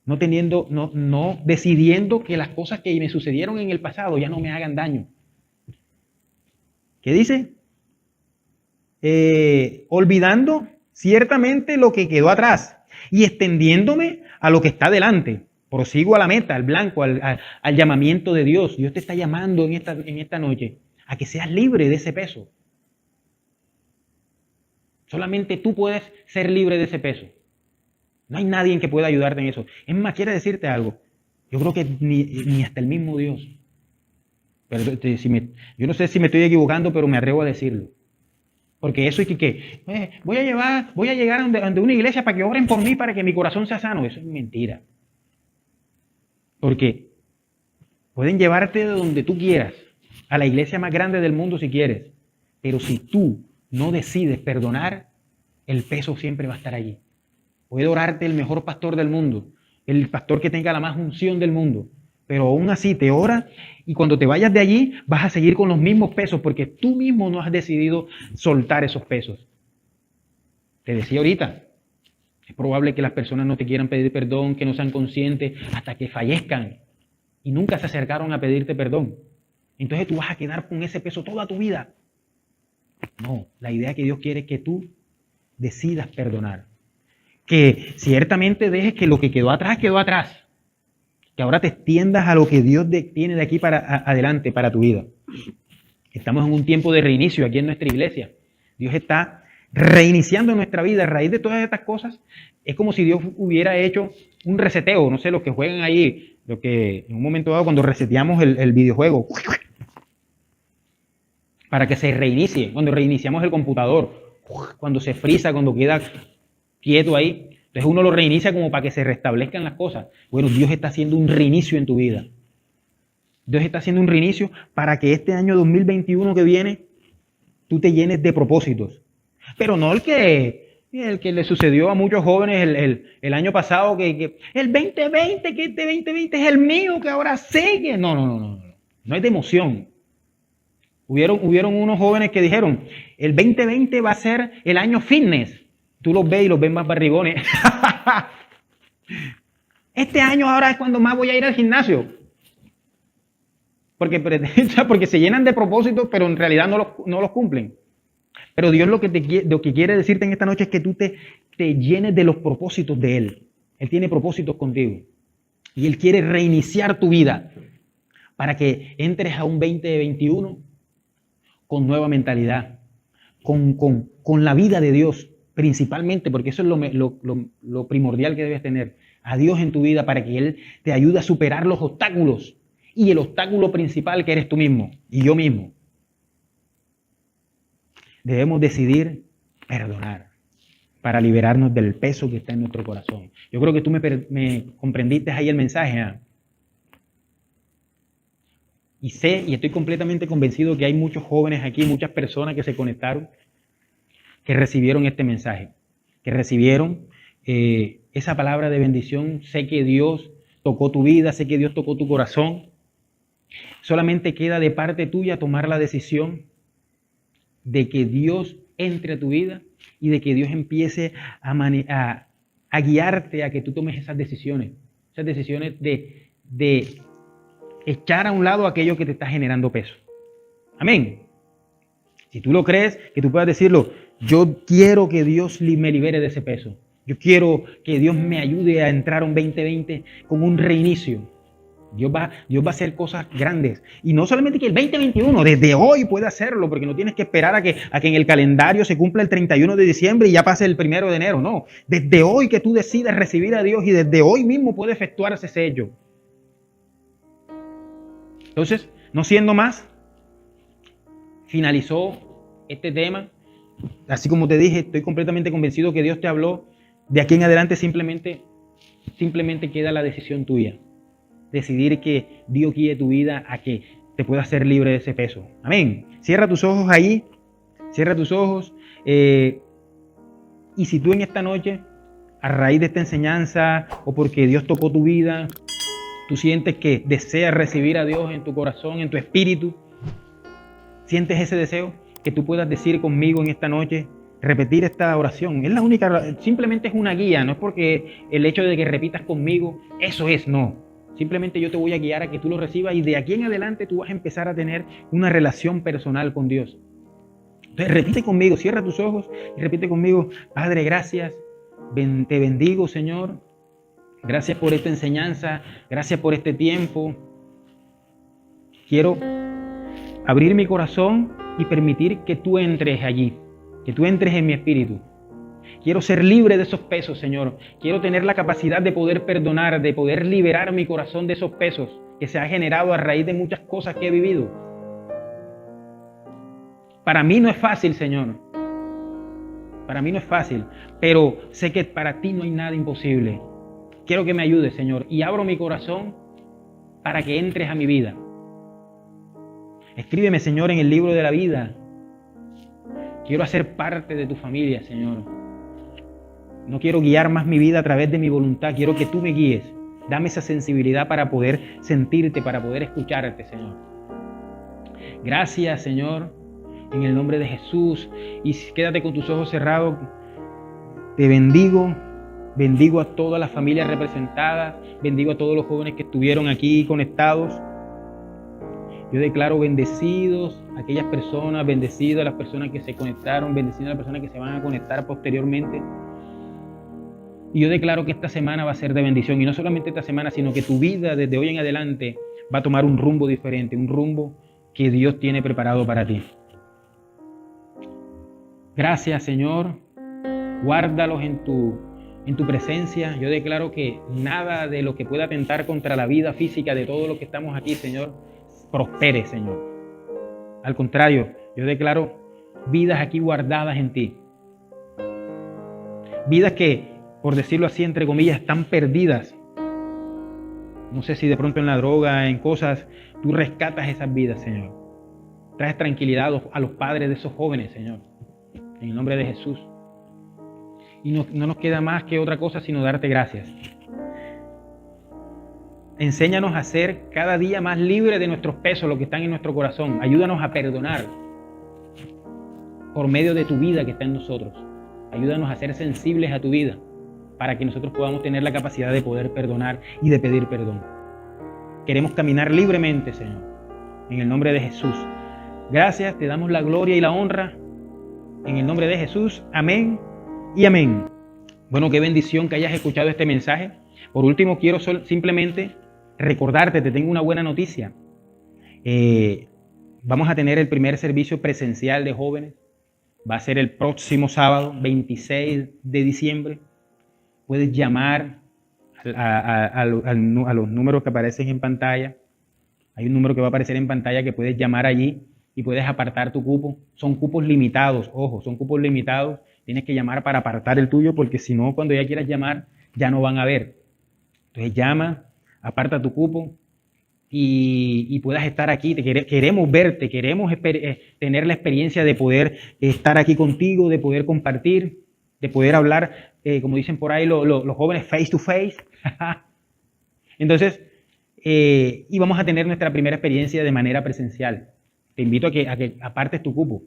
[SPEAKER 1] no decidiendo que las cosas que me sucedieron en el pasado ya no me hagan daño. ¿Qué dice? Olvidando ciertamente lo que quedó atrás y extendiéndome a lo que está delante. Prosigo a la meta, al blanco, al llamamiento de Dios. Dios te está llamando en esta noche a que seas libre de ese peso. Solamente tú puedes ser libre de ese peso. No hay nadie que pueda ayudarte en eso. Es más, quiero decirte algo. Yo creo que ni hasta el mismo Dios. Pero yo no sé si me estoy equivocando, pero me atrevo a decirlo. Porque eso es que voy a llegar ante una iglesia para que oren por mí, para que mi corazón sea sano. Eso es mentira. Porque pueden llevarte de donde tú quieras, a la iglesia más grande del mundo si quieres. Pero si tú no decides perdonar, el peso siempre va a estar allí. Puede orarte el mejor pastor del mundo, el pastor que tenga la más unción del mundo, pero aún así te ora y cuando te vayas de allí vas a seguir con los mismos pesos porque tú mismo no has decidido soltar esos pesos. Te decía ahorita, es probable que las personas no te quieran pedir perdón, que no sean conscientes hasta que fallezcan y nunca se acercaron a pedirte perdón. Entonces tú vas a quedar con ese peso toda tu vida. No, la idea que Dios quiere es que tú decidas perdonar. Que ciertamente dejes que lo que quedó atrás, que ahora te extiendas a lo que Dios tiene de aquí para adelante para tu vida. Estamos en un tiempo de reinicio aquí en nuestra iglesia. Dios está reiniciando nuestra vida a raíz de todas estas cosas. Es como si Dios hubiera hecho un reseteo, no sé, los que juegan ahí, lo que en un momento dado cuando reseteamos el videojuego, para que se reinicie, cuando reiniciamos el computador, cuando se frisa, cuando queda quieto ahí. Entonces uno lo reinicia como para que se restablezcan las cosas. Bueno, Dios está haciendo un reinicio en tu vida. Dios está haciendo un reinicio para que este año 2021 que viene, tú te llenes de propósitos. Pero no el que le sucedió a muchos jóvenes el año pasado, que el 2020, que este 2020 es el mío, que ahora sé que... No. No es de emoción. Hubieron unos jóvenes que dijeron, el 2020 va a ser el año fitness. Tú los ves y los ves más barrigones. Este año ahora es cuando más voy a ir al gimnasio. Porque se llenan de propósitos, pero en realidad no los cumplen. Pero Dios lo que quiere decirte en esta noche es que tú te llenes de los propósitos de Él. Él tiene propósitos contigo. Y Él quiere reiniciar tu vida para que entres a un 2021 con nueva mentalidad, con la vida de Dios, principalmente, porque eso es lo primordial que debes tener, a Dios en tu vida para que Él te ayude a superar los obstáculos. Y el obstáculo principal que eres tú mismo y yo mismo. Debemos decidir perdonar para liberarnos del peso que está en nuestro corazón. Yo creo que tú me comprendiste ahí el mensaje. ¿Eh? Y sé y estoy completamente convencido que hay muchos jóvenes aquí, muchas personas que se conectaron, que recibieron este mensaje, que recibieron esa palabra de bendición. Sé que Dios tocó tu vida, sé que Dios tocó tu corazón. Solamente queda de parte tuya tomar la decisión de que Dios entre a tu vida y de que Dios empiece a guiarte a que tú tomes esas decisiones de echar a un lado aquello que te está generando peso. Amén. Si tú lo crees, que tú puedas decirlo, yo quiero que Dios me libere de ese peso. Yo quiero que Dios me ayude a entrar a un 2020 con un reinicio. Dios va a hacer cosas grandes. Y no solamente que el 2021, desde hoy puede hacerlo, porque no tienes que esperar a que en el calendario se cumpla el 31 de diciembre y ya pase el 1 de enero. No, desde hoy que tú decidas recibir a Dios y desde hoy mismo puede efectuarse ese sello. Entonces, no siendo más, finalizó este tema. Así como te dije, estoy completamente convencido que Dios te habló. De aquí en adelante simplemente queda la decisión tuya. Decidir que Dios guíe tu vida a que te puedas ser libre de ese peso. Amén. Cierra tus ojos ahí. Cierra tus ojos. Y si tú en esta noche, a raíz de esta enseñanza o porque Dios tocó tu vida, tú sientes que deseas recibir a Dios en tu corazón, en tu espíritu, sientes ese deseo, que tú puedas decir conmigo en esta noche, repetir esta oración. Es la única, simplemente es una guía, no es porque el hecho de que repitas conmigo, eso es, no. Simplemente yo te voy a guiar a que tú lo recibas y de aquí en adelante tú vas a empezar a tener una relación personal con Dios. Entonces repite conmigo, cierra tus ojos y repite conmigo, Padre, gracias, te bendigo, Señor. Gracias por esta enseñanza, gracias por este tiempo. Quiero abrir mi corazón y permitir que tú entres allí, que tú entres en mi espíritu. Quiero ser libre de esos pesos, Señor. Quiero tener la capacidad de poder perdonar, de poder liberar mi corazón de esos pesos que se ha generado a raíz de muchas cosas que he vivido. Para mí no es fácil, Señor. Para mí no es fácil, pero sé que para ti no hay nada imposible. Quiero que me ayudes, Señor, y abro mi corazón para que entres a mi vida. Escríbeme, Señor, en el libro de la vida. Quiero hacer parte de tu familia, Señor. No quiero guiar más mi vida a través de mi voluntad. Quiero que tú me guíes. Dame esa sensibilidad para poder sentirte, para poder escucharte, Señor. Gracias, Señor, en el nombre de Jesús. Y quédate con tus ojos cerrados. Te bendigo. Bendigo a todas las familias representadas. Bendigo a todos los jóvenes que estuvieron aquí conectados. Yo declaro bendecidos a aquellas personas, bendecidos a las personas que se conectaron, bendecidos a las personas que se van a conectar posteriormente. Y yo declaro que esta semana va a ser de bendición. Y no solamente esta semana, sino que tu vida desde hoy en adelante va a tomar un rumbo diferente, un rumbo que Dios tiene preparado para ti. Gracias, Señor. Guárdalos en tu presencia. Yo declaro que nada de lo que pueda atentar contra la vida física de todos los que estamos aquí, Señor, prospere, Señor. Al contrario, yo declaro vidas aquí guardadas en ti. Vidas que, por decirlo así, entre comillas, están perdidas. No sé si de pronto en la droga, en cosas, tú rescatas esas vidas, Señor. Traes tranquilidad a los padres de esos jóvenes, Señor. En el nombre de Jesús. Y no nos queda más que otra cosa sino darte gracias. Enséñanos a ser cada día más libres de nuestros pesos, los que están en nuestro corazón. Ayúdanos a perdonar por medio de tu vida que está en nosotros. Ayúdanos a ser sensibles a tu vida para que nosotros podamos tener la capacidad de poder perdonar y de pedir perdón. Queremos caminar libremente, Señor, en el nombre de Jesús. Gracias, te damos la gloria y la honra en el nombre de Jesús. Amén y amén. Bueno, qué bendición que hayas escuchado este mensaje. Por último, quiero simplemente recordarte, te tengo una buena noticia. vamos a tener el primer servicio presencial de jóvenes. Va a ser el próximo sábado, 26 de diciembre. Puedes llamar a los números que aparecen en pantalla. Hay un número que va a aparecer en pantalla que puedes llamar allí y puedes apartar tu cupo. Son cupos limitados, ojo, son cupos limitados. Tienes que llamar para apartar el tuyo porque si no, cuando ya quieras llamar, ya no van a ver. Entonces llama, aparta tu cupo y puedas estar aquí. Queremos verte, queremos tener la experiencia de poder estar aquí contigo, de poder compartir, de poder hablar, como dicen por ahí los jóvenes, face to face. Entonces, y vamos a tener nuestra primera experiencia de manera presencial. Te invito a que apartes tu cupo.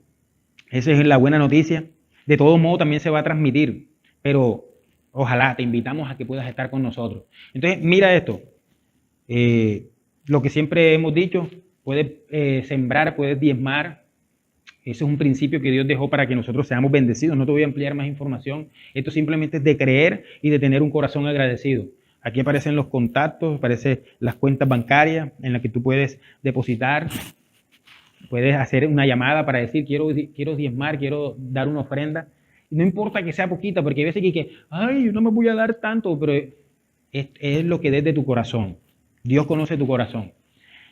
[SPEAKER 1] Esa es la buena noticia. De todo modo, también se va a transmitir, pero ojalá te invitamos a que puedas estar con nosotros. Entonces, mira esto. Lo que siempre hemos dicho, puedes sembrar, puedes diezmar. Ese es un principio que Dios dejó para que nosotros seamos bendecidos. No te voy a ampliar más información. Esto simplemente es de creer y de tener un corazón agradecido. Aquí aparecen los contactos, aparecen las cuentas bancarias en las que tú puedes depositar. Puedes hacer una llamada para decir, quiero diezmar, quiero dar una ofrenda. No importa que sea poquita, porque hay veces que ay, yo no me voy a dar tanto, pero es lo que des de tu corazón. Dios conoce tu corazón.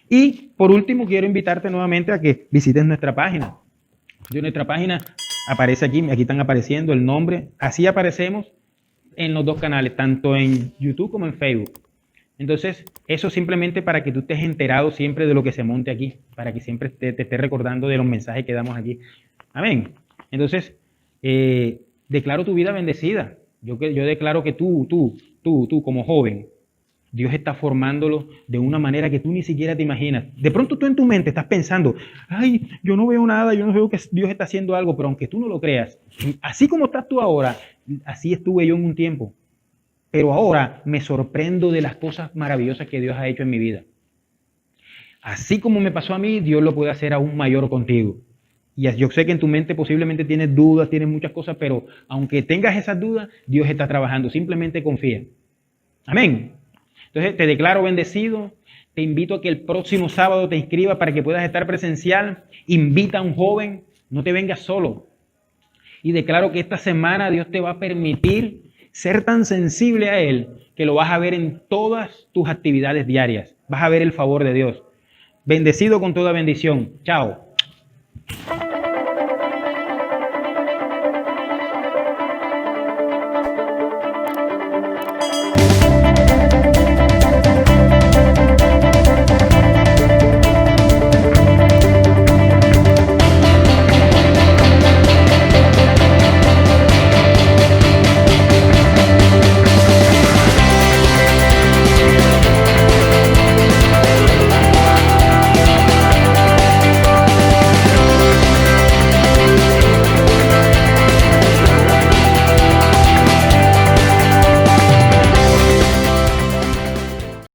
[SPEAKER 1] Y por último, quiero invitarte nuevamente a que visites nuestra página. De nuestra página aparece aquí están apareciendo el nombre. Así aparecemos en los dos canales, tanto en YouTube como en Facebook. Entonces, eso simplemente para que tú estés enterado siempre de lo que se monte aquí, para que siempre te estés recordando de los mensajes que damos aquí. Amén. Entonces, declaro tu vida bendecida. Yo declaro que tú como joven, Dios está formándolo de una manera que tú ni siquiera te imaginas. De pronto tú en tu mente estás pensando, ay, yo no veo nada, yo no veo que Dios está haciendo algo, pero aunque tú no lo creas, así como estás tú ahora, así estuve yo en un tiempo. Pero ahora me sorprendo de las cosas maravillosas que Dios ha hecho en mi vida. Así como me pasó a mí, Dios lo puede hacer aún mayor contigo. Y yo sé que en tu mente posiblemente tienes dudas, tienes muchas cosas, pero aunque tengas esas dudas, Dios está trabajando. Simplemente confía. Amén. Entonces te declaro bendecido. Te invito a que el próximo sábado te inscribas para que puedas estar presencial. Invita a un joven. No te vengas solo. Y declaro que esta semana Dios te va a permitir ser tan sensible a Él que lo vas a ver en todas tus actividades diarias. Vas a ver el favor de Dios. Bendecido con toda bendición. Chao.